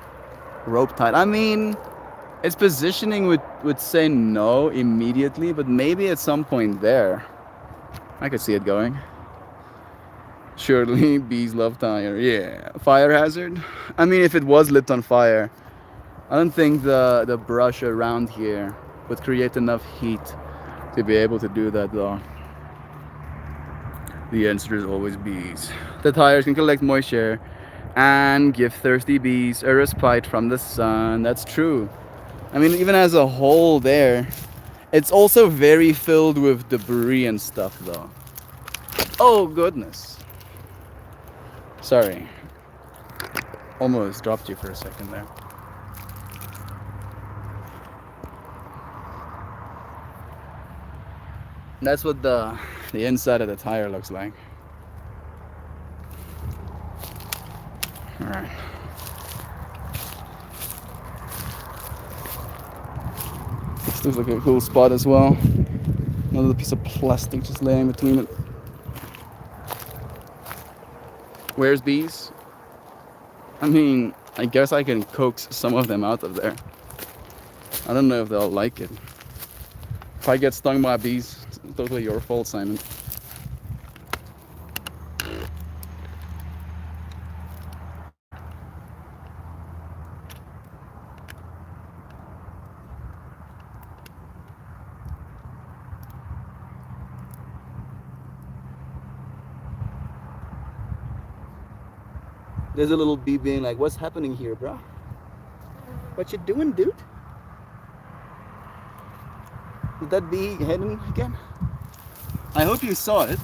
rope tied. I mean, its positioning would say no immediately, but maybe at some point there, I could see it going. Surely, bees love tire. Yeah, fire hazard. I mean, if it was lit on fire, I don't think the brush around here would create enough heat to be able to do that, though. The answer is always bees. The tires can collect moisture and give thirsty bees a respite from the sun. That's true. I mean, even as a whole there, it's also very filled with debris and stuff, though. Oh, goodness. Sorry. Almost dropped you for a second there. That's what the inside of the tire looks like. Alright. This looks like a cool spot as well. Another piece of plastic just laying between it. Where's bees? I mean, I guess I can coax some of them out of there. I don't know if they'll like it. If I get stung by bees, it's totally your fault, Simon. There's a little bee being like, what's happening here, bro? What you doing, dude? Did that bee hidden again? I hope you saw it.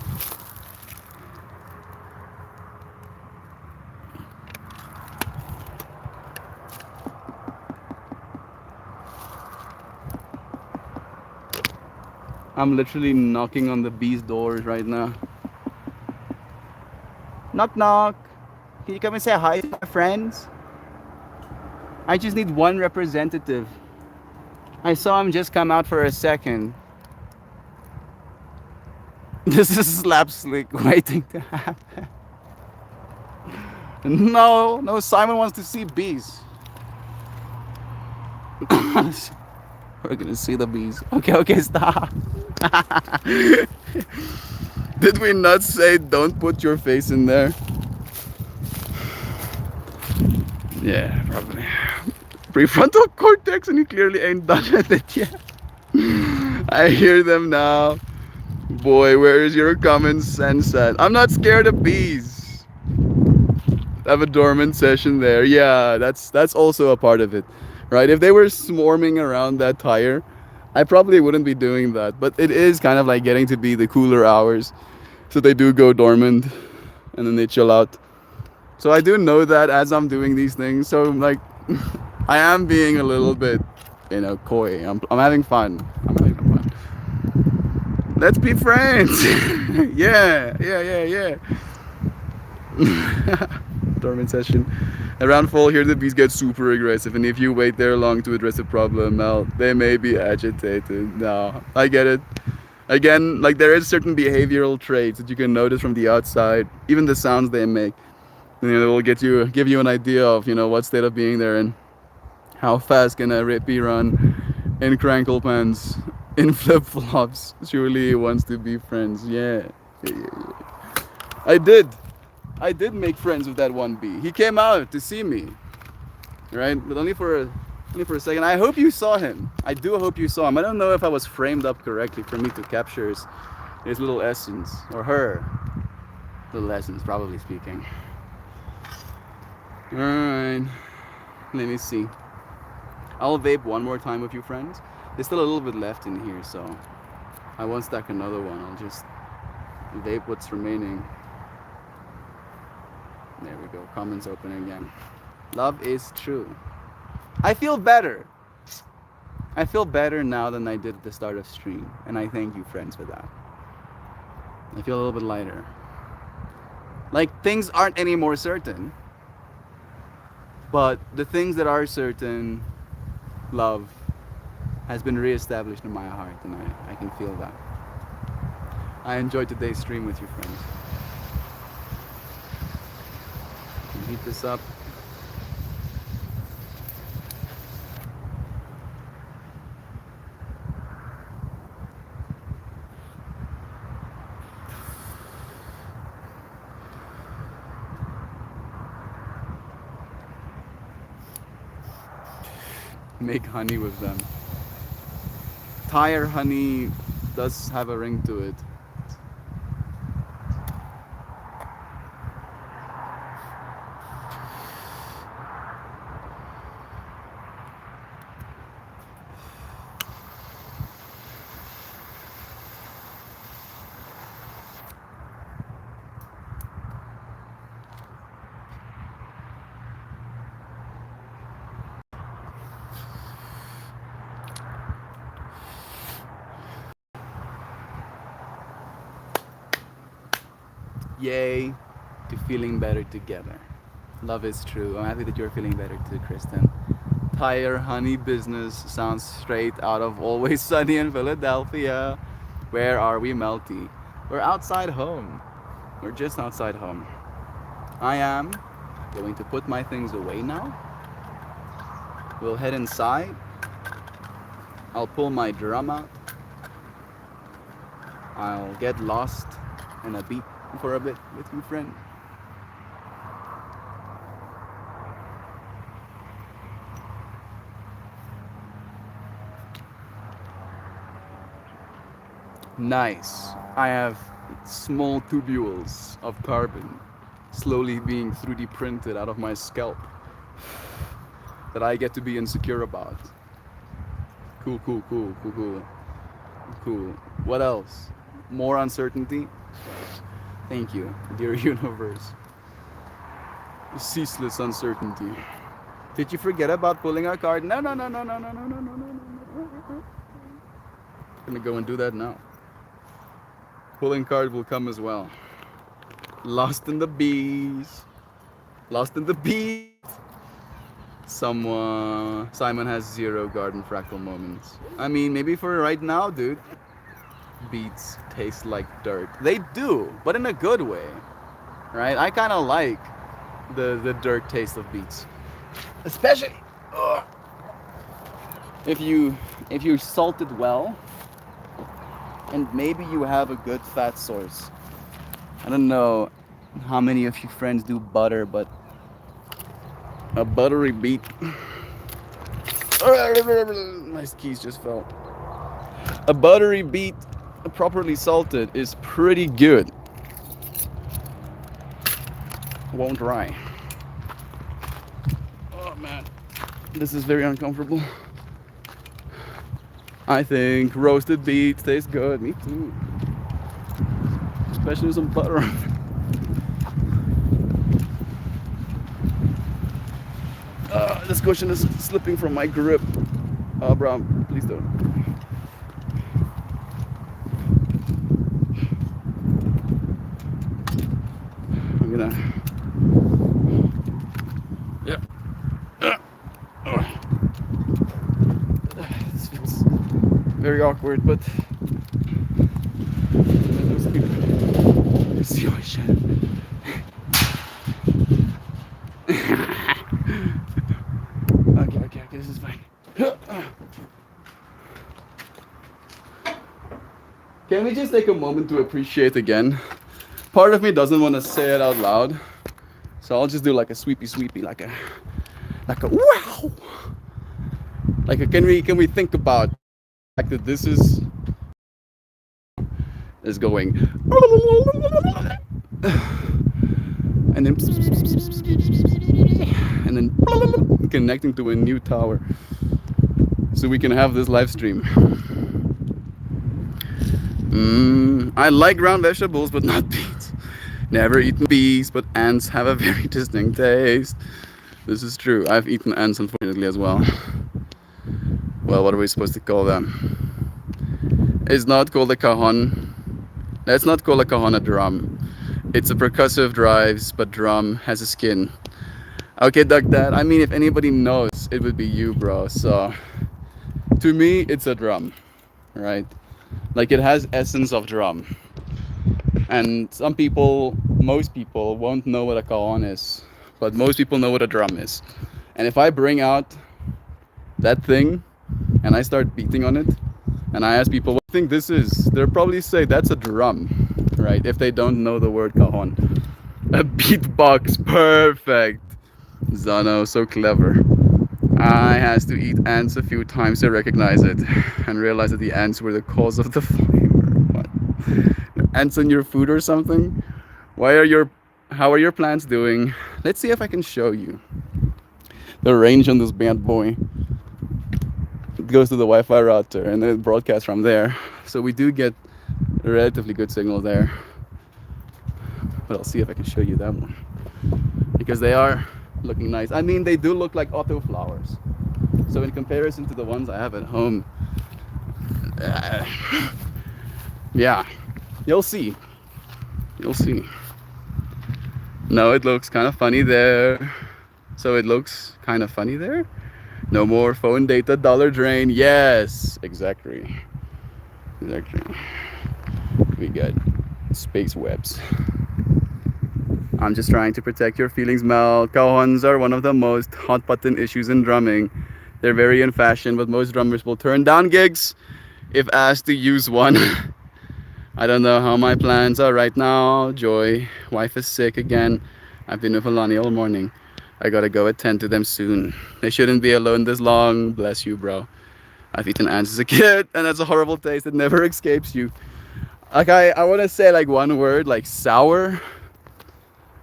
I'm literally knocking on the bees' doors right now. Knock, knock. Can you come and say hi to my friends? I just need one representative. I saw him just come out for a second. This is slapstick waiting to happen. No, no, Simon wants to see bees. We're gonna see the bees. Okay, okay, stop. Did we not say don't put your face in there? Yeah, probably. Prefrontal cortex, and you clearly ain't done with it yet. I hear them now. Boy, where is your common sense at? I'm not scared of bees. I have a dormant session there. Yeah, that's also a part of it, right? If they were swarming around that tire, I probably wouldn't be doing that. But it is kind of like getting to be the cooler hours, so they do go dormant, and then they chill out. So I do know that as I'm doing these things. So like, I am being a little bit, coy. I'm having fun. I'm having fun. Let's be friends. Yeah. Dormant session. Around fall here the bees get super aggressive, and if you wait there long to address the problem, well, they may be agitated. No, I get it. Again, like there is certain behavioral traits that you can notice from the outside, even the sounds they make. It will give you an idea of what state of being they're in. How fast can a bee run in crankle pants, in flip flops? Surely he wants to be friends. Yeah. I did make friends with that one bee. He came out to see me, right? But only for a second. I hope you saw him. I do hope you saw him. I don't know if I was framed up correctly for me to capture his little essence, or her little essence, probably speaking. Alright, let me see. I'll vape one more time with you friends. There's still a little bit left in here, so I won't stack another one. I'll just vape what's remaining. There we go, comments open again. Love is true. I feel better. I feel better now than I did at the start of stream, and I thank you friends for that. I feel a little bit lighter. Like things aren't any more certain. But the things that are certain, love, has been reestablished in my heart, and I can feel that. I enjoyed today's stream with you, friends. Heat this up. Make honey with them. Tire honey does have a ring to it. Yay to feeling better together. Love is true. I'm happy that you're feeling better too, Kristen. Tire honey business sounds straight out of Always Sunny in Philadelphia. Where are we, Melty? We're outside home. We're just outside home. I am going to put my things away now. We'll head inside. I'll pull my drum out. I'll get lost in a beat for a bit with you, friend. Nice. I have small tubules of carbon slowly being 3D printed out of my scalp that I get to be insecure about. Cool, cool, cool, cool, cool. Cool. What else? More uncertainty? Thank you, dear universe. Ceaseless uncertainty. Did you forget about pulling our card? No, no, no, no, no, no, no, no, no, no, no. I'm gonna go and do that now. Pulling card will come as well. Lost in the bees. Lost in the bees. Simon has 0 garden fractal moments. I mean, maybe for right now, dude. Beets taste like dirt. They do, but in a good way, right? I kind of like the dirt taste of beets, especially if you salt it well, and maybe you have a good fat source. I don't know how many of you friends do butter, but a buttery beet. My keys just fell. A buttery beet, properly salted, is pretty good. Won't lie. Oh man, this is very uncomfortable. I think roasted beets taste good. Me too. Especially with some butter. This cushion is slipping from my grip. Oh, bro, please don't. I'm gonna. Yeah. This feels very awkward, but. Let's see my shit. Okay, this is fine. Can we just take a moment to appreciate again? Part of me doesn't want to say it out loud, so I'll just do like a sweepy, like a wow. Like can we think about the fact that this is going and then connecting to a new tower so we can have this live stream. I like ground vegetables, but not beets. Never eaten bees, but ants have a very distinct taste. This is true. I've eaten ants, unfortunately, as well. Well, what are we supposed to call them? It's not called a cajon. Let's not call a cajon a drum. It's a percussive drives, but drum has a skin. Okay, Doug, that I mean, if anybody knows, it would be you, bro. So to me, it's a drum, right? Like it has essence of drum, and some people, most people, won't know what a cajon is, but most people know what a drum is. And if I bring out that thing and I start beating on it, and I ask people what do you think this is, they'll probably say that's a drum, right? If they don't know the word cajon. A beatbox, perfect. Zano, so clever. I had to eat ants a few times to recognize it and realize that the ants were the cause of the flavor. What? Ants in your food or something? Why are your how are your plants doing? Let's see if I can show you the range on this bad boy. It goes to the Wi-Fi router and then it broadcasts from there. So we do get a relatively good signal there. But I'll see if I can show you that one. Because they are looking nice. I mean, they do look like auto flowers. So in comparison to the ones I have at home, uh, yeah, you'll see. You'll see. No, it looks kind of funny there. So it looks kind of funny there. No more phone data dollar drain. Yes, exactly. Exactly. We got space webs. I'm just trying to protect your feelings, Mel. Cajons are one of the most hot button issues in drumming. They're very in fashion, but most drummers will turn down gigs if asked to use one. I don't know how my plans are right now. Joy, wife is sick again. I've been with Alani all morning. I gotta go attend to them soon. They shouldn't be alone this long. Bless you, bro. I've eaten ants as a kid, and that's a horrible taste that never escapes you. Like I want to say like one word, like sour.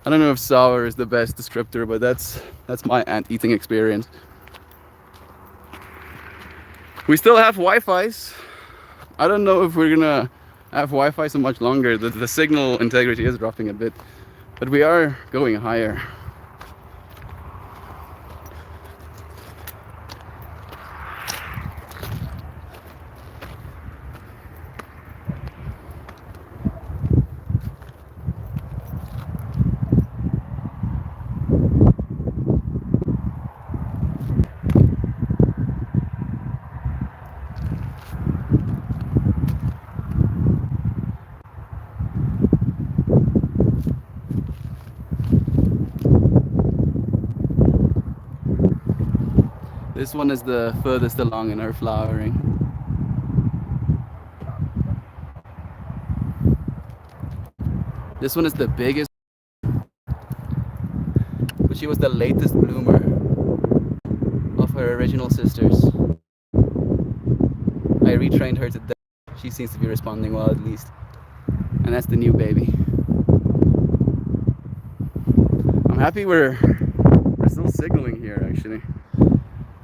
I don't know if sour is the best descriptor, but that's my ant eating experience. We still have Wi-Fi's. I don't know if we're gonna have Wi-Fi so much longer. The signal integrity is dropping a bit, but we are going higher. This one is the furthest along in our flowering. This one is the biggest, but she was the latest bloomer of her original sisters. I retrained her to death. She seems to be responding well at least. And that's the new baby. I'm happy we're still signaling here actually.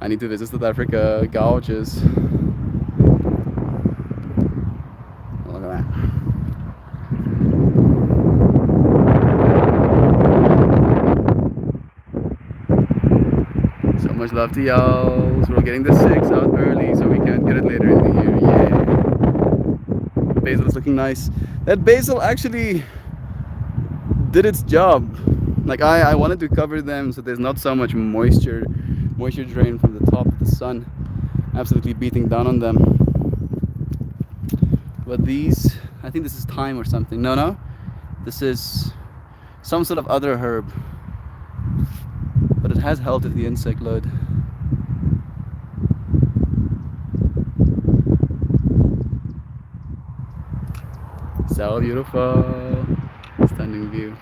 I need to visit South Africa. Gouges. Look at that. So much love to y'all. So we're getting the 6 out early so we can't get it later in the year. Yeah. Basil is looking nice. That basil actually did its job. Like I wanted to cover them so there's not so much moisture drain from the top of the sun absolutely beating down on them. But these, I think this is thyme or something. No, this is some sort of other herb, but it has held to the insect load. So beautiful. Stunning view.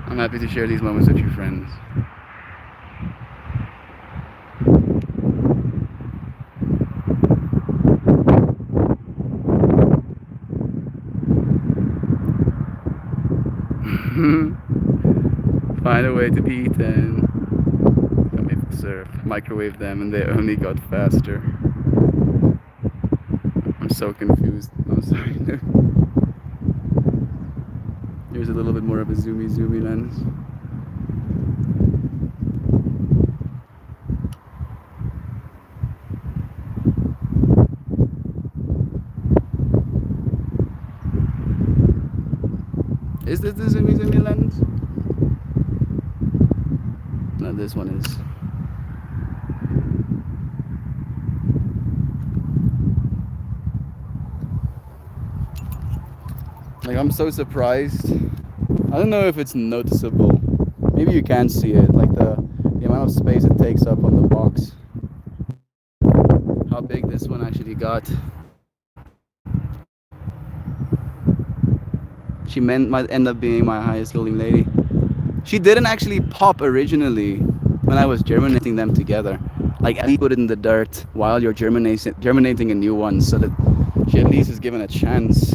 I'm happy to share these moments with you, friends. Find a way to be eaten. Maple syrup. Microwave them and they only got faster. I'm so confused. I'm sorry. Here's a little bit more of a zoomy lens. Is this the Zumi lens? No, this one is. Like, I'm so surprised. I don't know if it's noticeable. Maybe you can see it, like the amount of space it takes up on the box. How big this one actually got. She might end up being my highest yielding lady. She didn't actually pop originally when I was germinating them together. Like, at least put it in the dirt while you're germinating a new one, so that she at least is given a chance.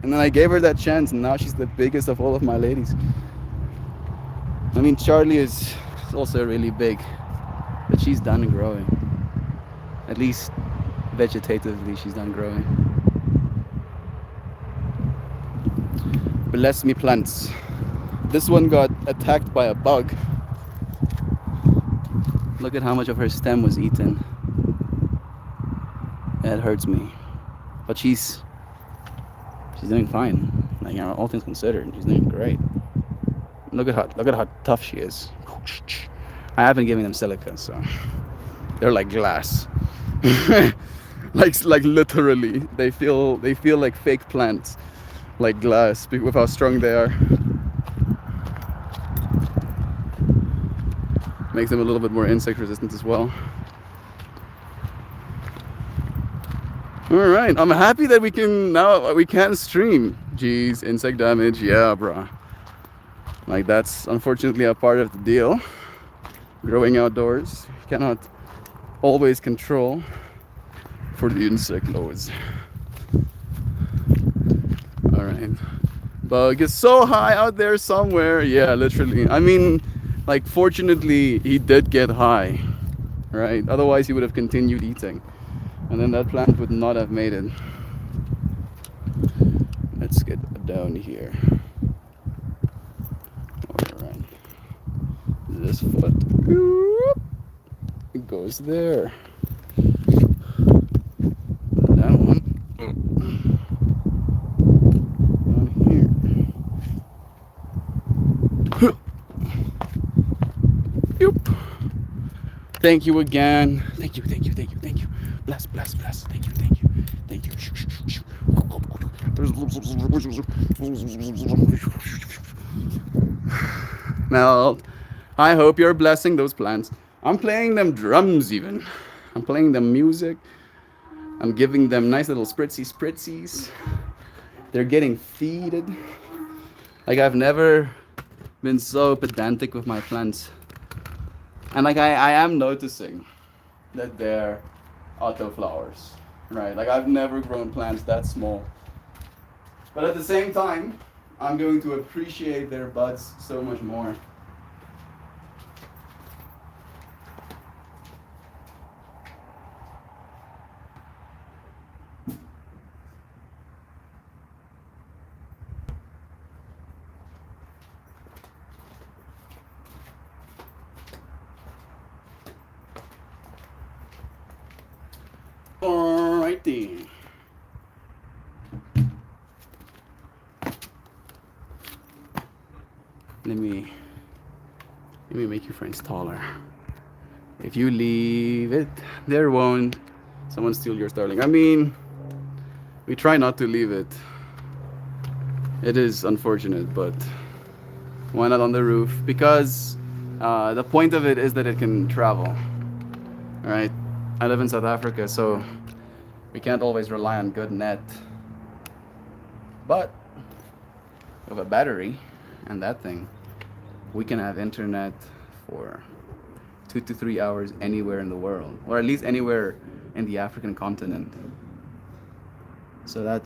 And then I gave her that chance, and now she's the biggest of all of my ladies. I mean, Charlie is also really big, but she's done growing. At least vegetatively, she's done growing. Bless me plants. This one got attacked by a bug. Look at how much of her stem was eaten. It hurts me. But she's doing fine. Like, you know, all things considered, she's doing great. Look at how tough she is. I have been giving them silica, so they're like glass. like literally, they feel like fake plants, like glass, with how strong they are. Makes them a little bit more insect resistant as well. All right, I'm happy that we can stream. Jeez, insect damage, yeah, bruh. Like, that's unfortunately a part of the deal. Growing outdoors, you cannot always control for the insect loads. All right, bug is so high out there somewhere. Yeah, literally. I mean, like, fortunately, he did get high, right? Otherwise, he would have continued eating, and then that plant would not have made it. Let's get down here. All right, this foot, it goes there. That one down here. Yep. Thank you again. Thank you. Bless. Thank you. Now, I hope you're blessing those plants. I'm playing them drums even. I'm playing them music. I'm giving them nice little spritzies. They're getting feeded. Like, I've never been so pedantic with my plants. And like, I am noticing that they're autoflowers, right? Like, I've never grown plants that small. But at the same time, I'm going to appreciate their buds so much more. Alrighty. Let me make your friends taller. If you leave it, there won't someone steal your starling. I mean, we try not to leave it. It is unfortunate, but why not on the roof? Because the point of it is that it can travel, right? I live in South Africa, so we can't always rely on good net. But with a battery and that thing, we can have internet for 2 to 3 hours anywhere in the world, or at least anywhere in the African continent. So I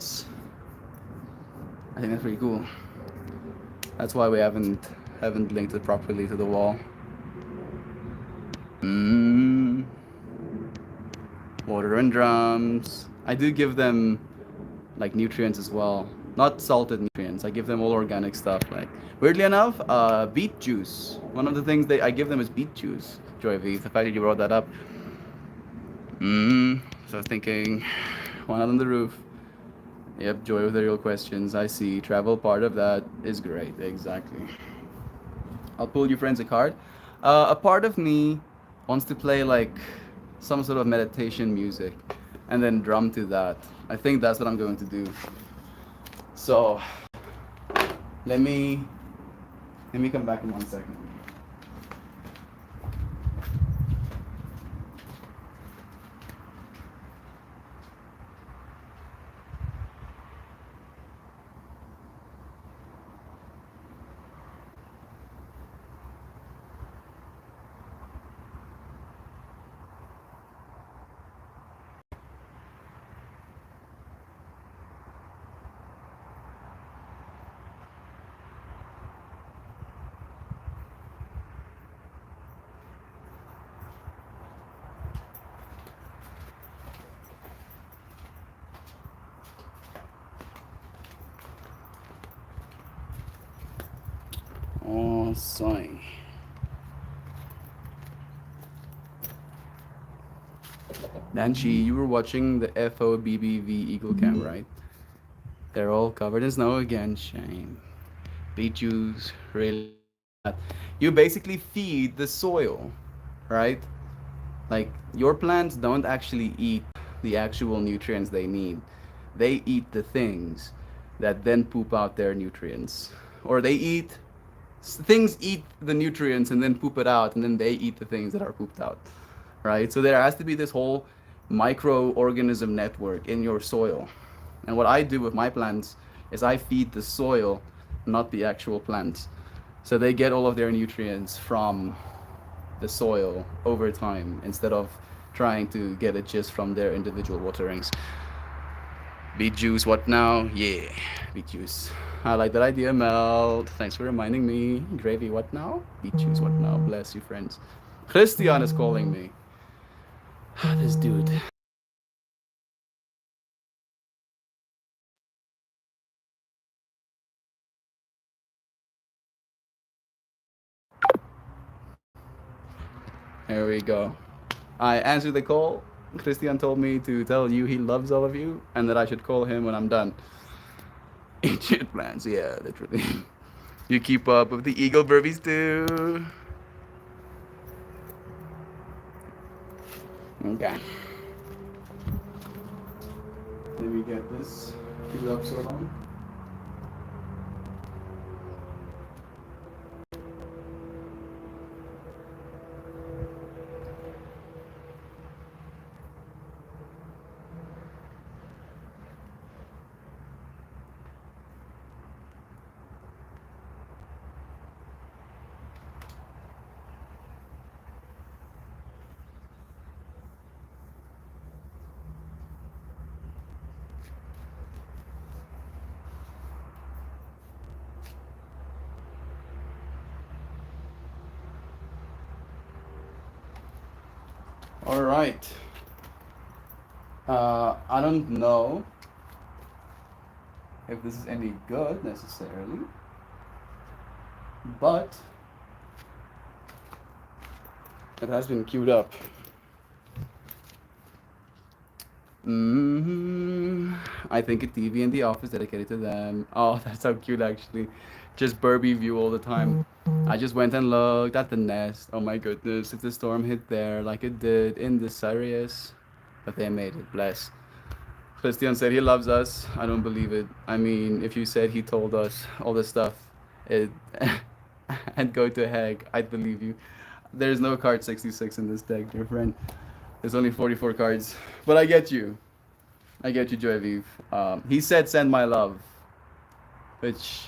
think that's pretty cool. That's why we haven't linked it properly to the wall. Water in drums. I do give them like nutrients as well, not salted nutrients. I give them all organic stuff. Like, weirdly enough, beet juice. One of the things I give them is beet juice. Joy V, the fact that you brought that up. So I was thinking, why not on the roof? Yep, joy with the real questions. I see. Travel part of that is great. Exactly. I'll pull you friends a card. A part of me wants to play like some sort of meditation music and then drum to that. I think that's what I'm going to do. So let me let me come back in 1 second. Oh, sorry. Nancy, you were watching the FOBBV Eagle Cam, right? They're all covered in snow again. Shame. Beet juice, really. You basically feed the soil, right? Like your plants don't actually eat the actual nutrients they need. They eat the things that then poop out their nutrients. Or they eat things eat the nutrients and then poop it out and then they eat the things that are pooped out. Right? So there has to be this whole microorganism network in your soil. And what I do with my plants is I feed the soil, not the actual plants. So they get all of their nutrients from the soil over time instead of trying to get it just from their individual waterings. Beet juice, what now? Yeah, beet juice. I like that idea, Mel. Thanks for reminding me. Gravy, what now? Beet juice, what now? Bless you, friends. Christian is calling me. This dude. There we go. I answered the call. Christian told me to tell you he loves all of you and that I should call him when I'm done. Ancient plans, yeah, literally. You keep up with the eagle burpees too. Okay. Let me get this. Keep it up so long. All right. I don't know if this is any good necessarily, but it has been queued up. I think a TV in the office dedicated to them. Oh, that's so cute actually. Just Burby view all the time. I just went and looked at the nest. Oh my goodness, if the storm hit there like it did in the Sirius. But they made it, bless. Christian said he loves us. I don't believe it. I mean, if you said he told us all this stuff, it and go to heck, I'd believe you. There's no card 66 in this deck, dear friend. There's only 44 cards. But I get you. I get you, Joy Vive. He said send my love. Which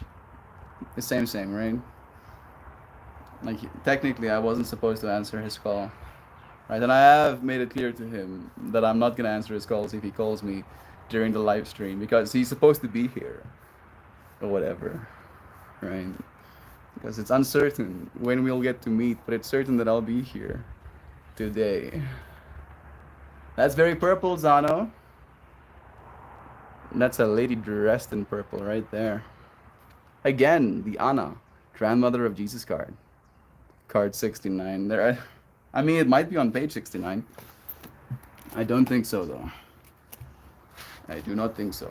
is same, right? Like technically I wasn't supposed to answer his call. Right? And I have made it clear to him that I'm not gonna answer his calls if he calls me during the live stream because he's supposed to be here. Or whatever. Right? Because it's uncertain when we'll get to meet, but it's certain that I'll be here today. That's very purple, Zano. That's a lady dressed in purple right there. Again, the Anna, grandmother of Jesus card. Card 69. I mean, it might be on page 69. I don't think so, though. I do not think so.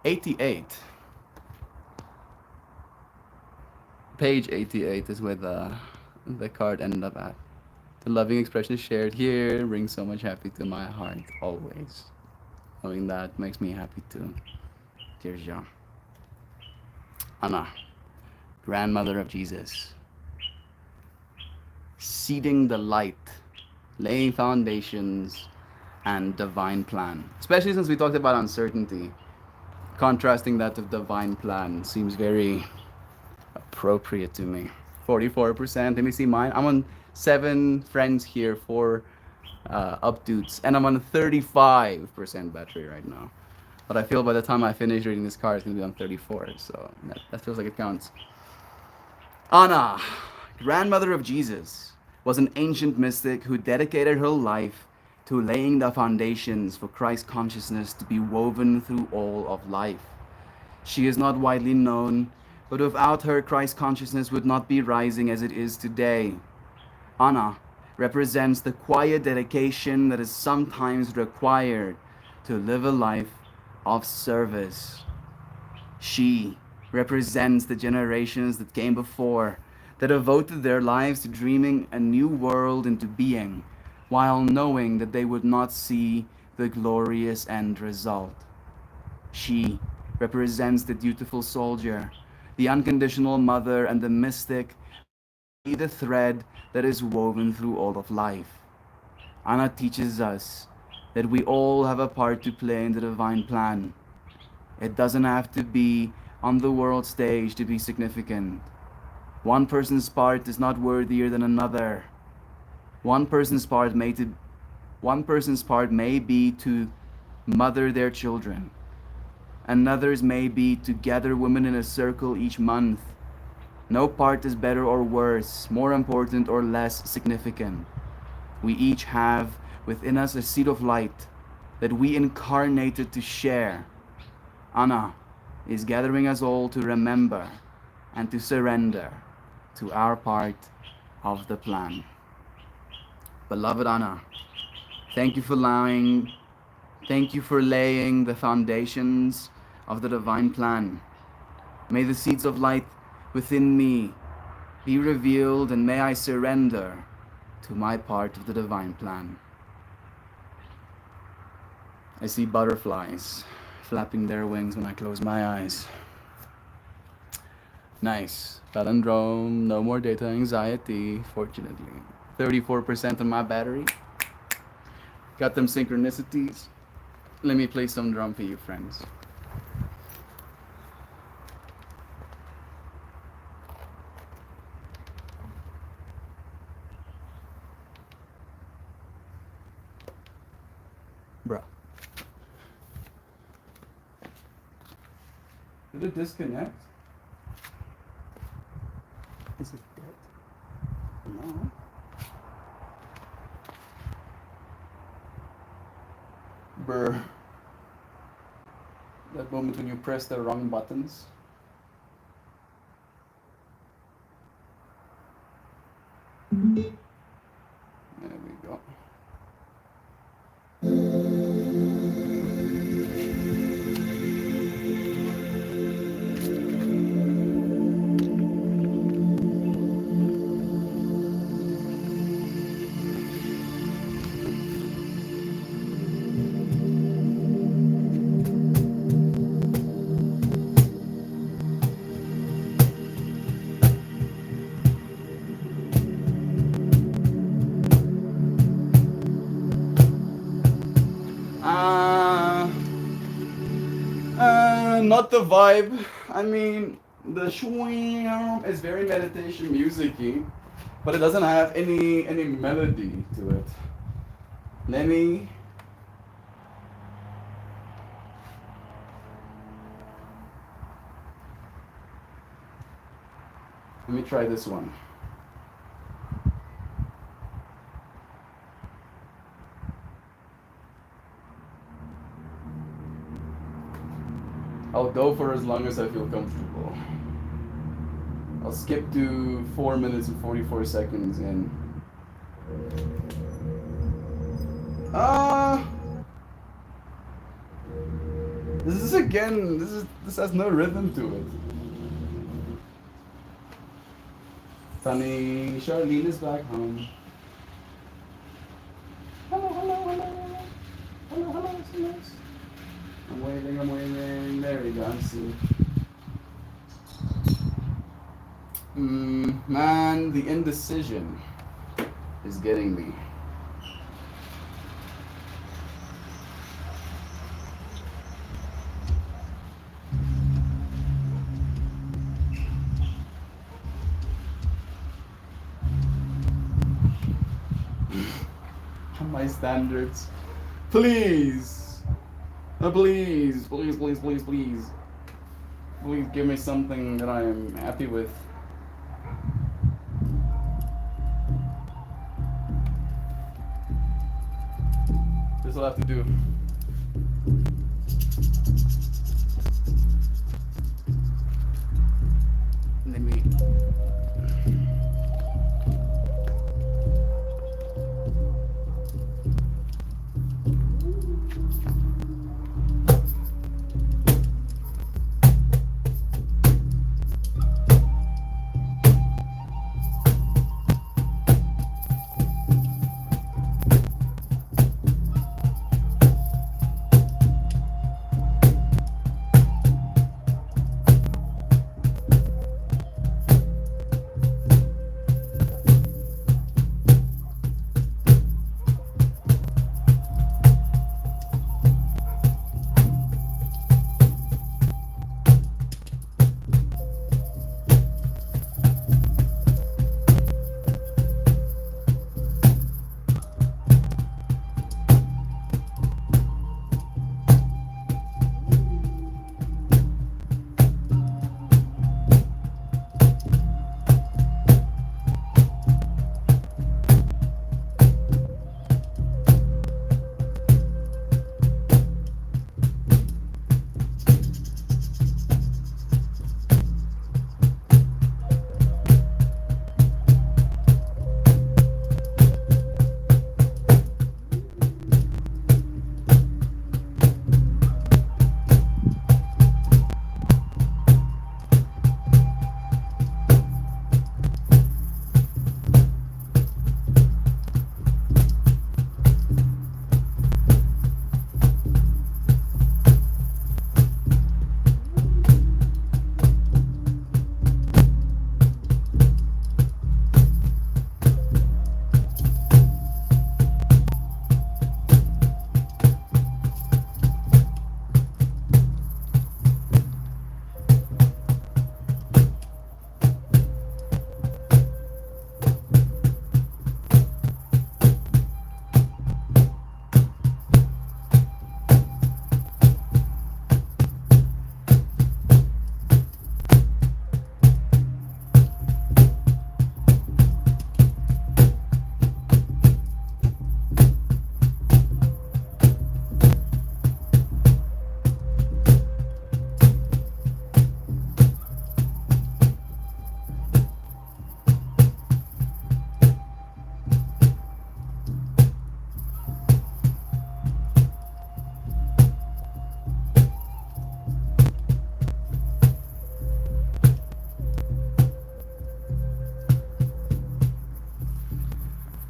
'88. Page 88 is where the card ended up at. The loving expression shared here brings so much happy to my heart always. Knowing that makes me happy too. Dear Jean. Anna, grandmother of Jesus. Seeding the light, laying foundations, and divine plan. Especially since we talked about uncertainty. Contrasting that with divine plan seems very appropriate to me. 44%. Let me see mine. I'm on 7 friends here, 4 updates, and I'm on a 35% battery right now. But I feel by the time I finish reading this card, it's gonna be on 34. So that feels like it counts. Anna, grandmother of Jesus, was an ancient mystic who dedicated her life to laying the foundations for Christ consciousness to be woven through all of life. She is not widely known, but without her, Christ consciousness would not be rising as it is today. Anna represents the quiet dedication that is sometimes required to live a life of service. She represents the generations that came before, that devoted their lives to dreaming a new world into being, while knowing that they would not see the glorious end result. She represents the dutiful soldier, the unconditional mother, and the mystic, the thread that is woven through all of life. Anna teaches us that we all have a part to play in the divine plan. It doesn't have to be on the world stage to be significant. One person's part is not worthier than another. One person's part may be to mother their children. Another's may be to gather women in a circle each month. No part is better or worse, more important or less significant. We each have within us a seed of light that we incarnated to share. Anna is gathering us all to remember and to surrender to our part of the plan. Beloved Anna, thank you for laying the foundations of the divine plan. May the seeds of light within me be revealed, and may I surrender to my part of the divine plan. I see butterflies flapping their wings when I close my eyes. Nice. Palindrome, no more data anxiety, fortunately. 34% on my battery. Got them synchronicities. Let me play some drum for you, friends. Bruh. Did it disconnect? Is it dead? No. Brr. That moment when you press the wrong buttons. There we go. Not the vibe. I mean, the shwing is very meditation music-y, but it doesn't have any melody to it. Let me Let me try this one. I'll go for as long as I feel comfortable. I'll skip to 4 minutes and 44 seconds in. Ah! This has no rhythm to it. Funny, Charlene is back home. Hello, hello, hello, hello. Hello, hello, it's nice. I'm waiting. There we go, I'm seeing. Man, the indecision is getting me. My standards. Please! Please, please, please, please, please. Please give me something that I am happy with. This will have to do. Let me.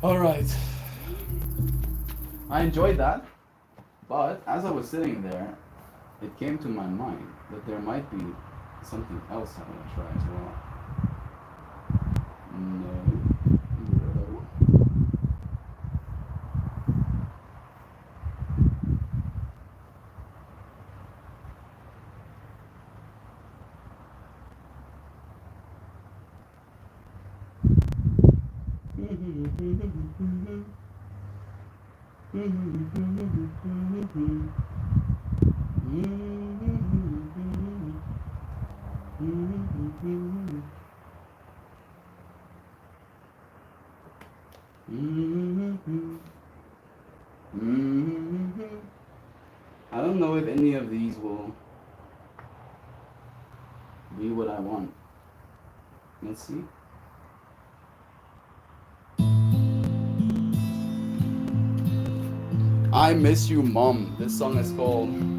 All right. I enjoyed that, but as I was sitting there, it came to my mind that there might be something else I want to try as well. No. Mm-hmm. Mm-hmm. I don't know if any of these will be what I want. Let's see. I Miss You Mom. This song is called.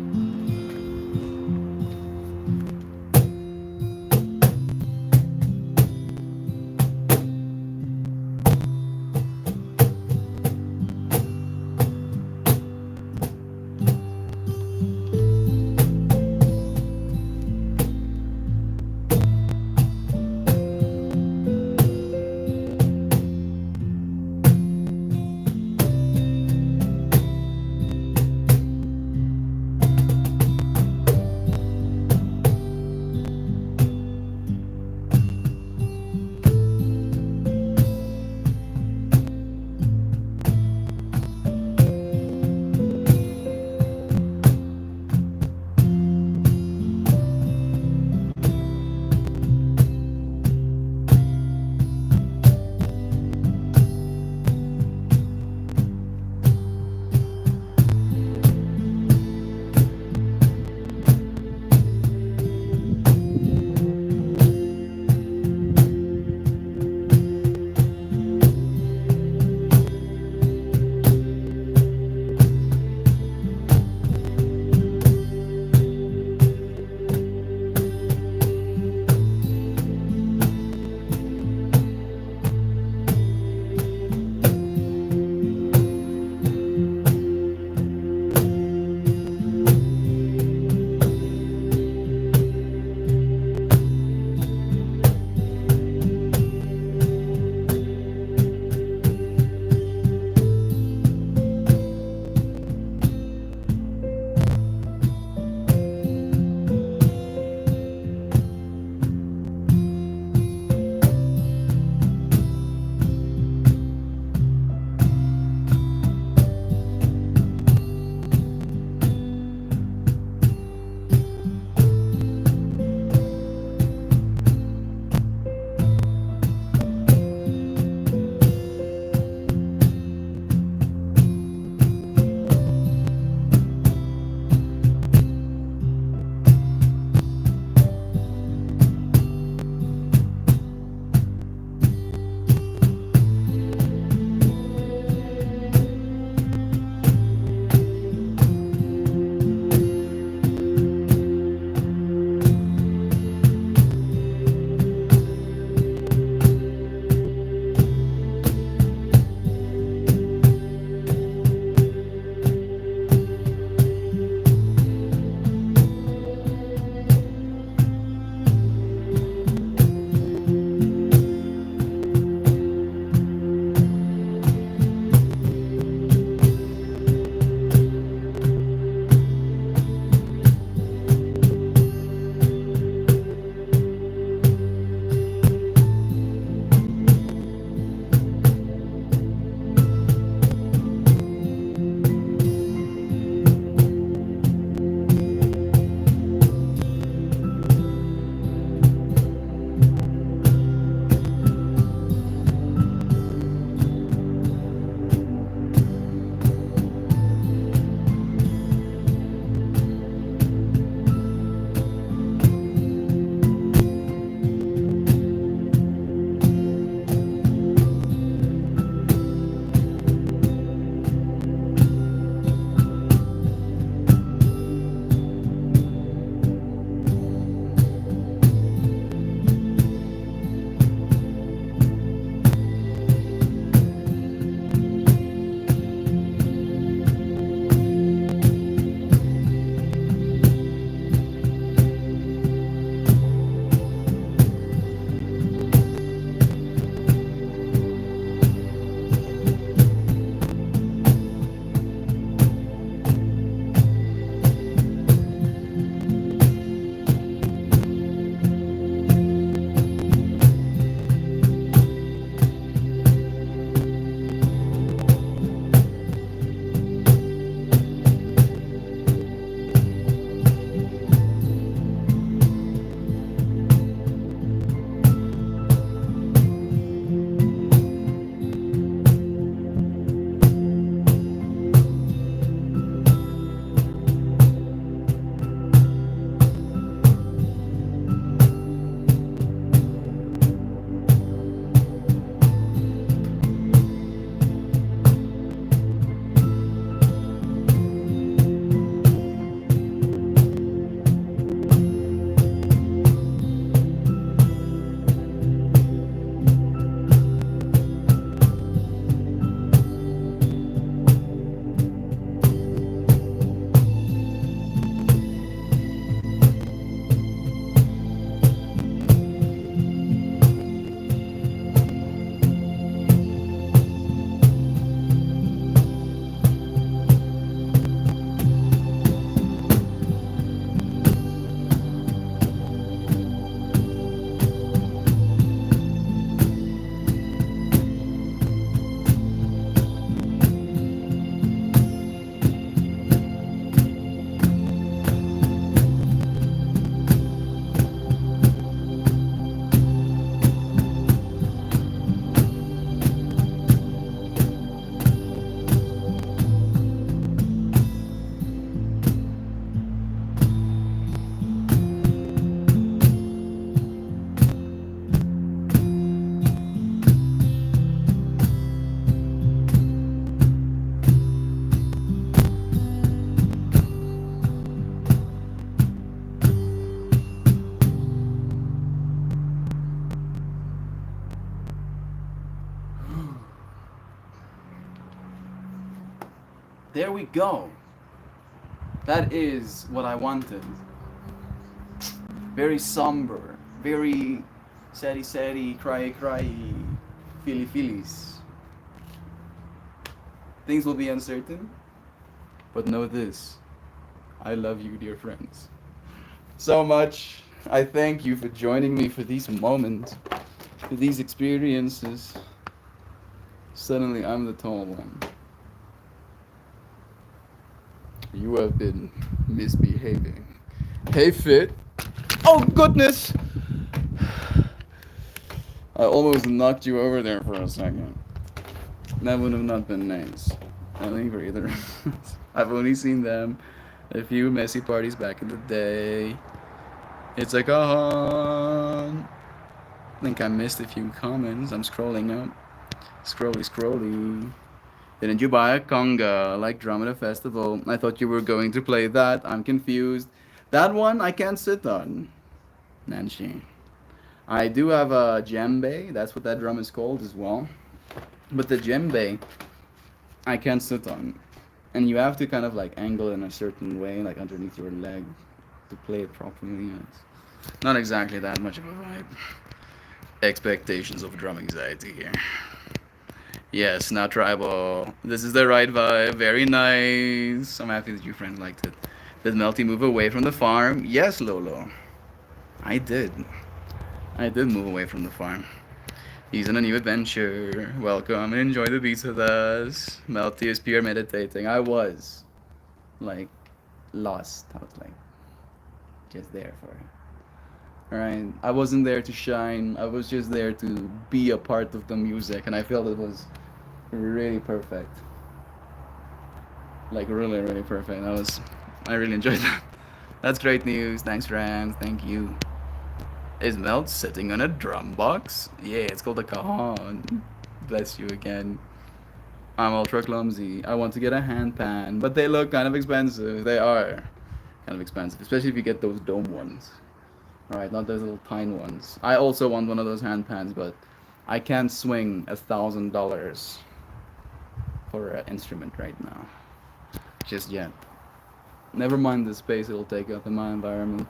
There we go. That is what I wanted. Very somber, very saddy, cry, feelies. Things will be uncertain, but know this: I love you, dear friends, so much. I thank you for joining me for these moments, for these experiences. Suddenly, I'm the tall one. You have been misbehaving. Hey, Fit. Oh, goodness! I almost knocked you over there for a second. That would have not been nice. I think for either. I've only seen them a few messy parties back in the day. It's like I think I missed a few comments. I'm scrolling up. Scrolly. Didn't you buy a conga like Drum at a festival? I thought you were going to play that. I'm confused. That one I can't sit on. Nancy. I do have a djembe. That's what that drum is called as well. But the djembe, I can't sit on. And you have to kind of like angle in a certain way, like underneath your leg, to play it properly. It's not exactly that much of a vibe. Expectations of drum anxiety here. Yes, now tribal. This is the right vibe. Very nice. I'm happy that your friend liked it. Did Melty move away from the farm? Yes, Lolo. I did. I did move away from the farm. He's on a new adventure. Welcome and enjoy the beats with us. Melty is pure meditating. I was like lost. I was like just there for it. Alright. I wasn't there to shine. I was just there to be a part of the music, and I felt it was really perfect. Like really perfect. I really enjoyed that. That's great news. Thanks, Rams. Thank you. Is Melt sitting on a drum box? Yeah, it's called a cajon. Bless you again. I'm ultra clumsy. I want to get a hand pan, but they look kind of expensive. They are kind of expensive, especially if you get those dome ones. Alright, not those little tiny ones. I also want one of those hand pans, but I can't swing $1,000 for an instrument right now. Just yet. Never mind the space it'll take up in my environment.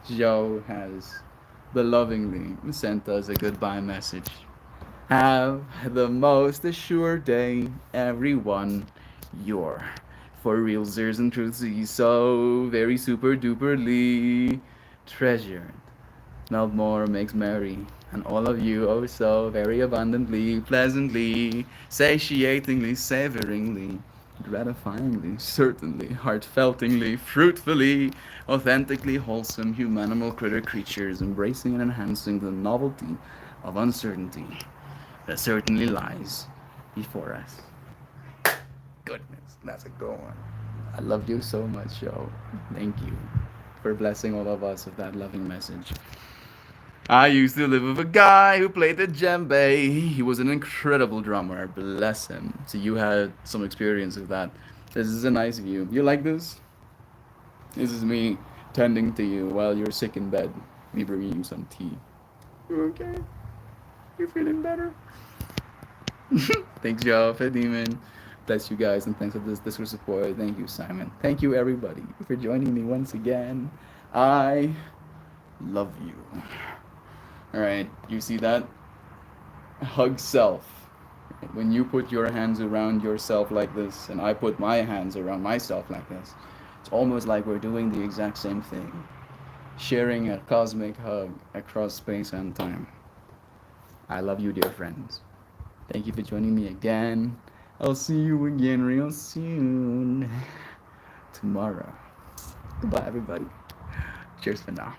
Joe has belovingly sent us a goodbye message. Have the most assured day, everyone. You're for realsers and truthsy, so very super duperly treasured. Meltmore makes merry, and all of you oh so very abundantly, pleasantly, satiatingly, savoringly, gratifyingly, certainly, heartfeltingly, fruitfully, authentically wholesome humanimal critter creatures, embracing and enhancing the novelty of uncertainty that certainly lies before us. Goodness, that's a good one. I love you so much, Joe. Thank you for blessing all of us with that loving message. I used to live with a guy who played the djembe. He was an incredible drummer. Bless him. So you had some experience with that. This is a nice view. You like this? This is me tending to you while you're sick in bed. Me bringing you some tea. You okay? You feeling better? Thanks, Joe, for Demon. Bless you guys, and thanks for this Discord support. Thank you, Simon. Thank you, everybody, for joining me once again. I love you. Alright, you see that? Hug self. When you put your hands around yourself like this, and I put my hands around myself like this, it's almost like we're doing the exact same thing. Sharing a cosmic hug across space and time. I love you, dear friends. Thank you for joining me again. I'll see you again real soon. Tomorrow. Goodbye, everybody. Cheers for now.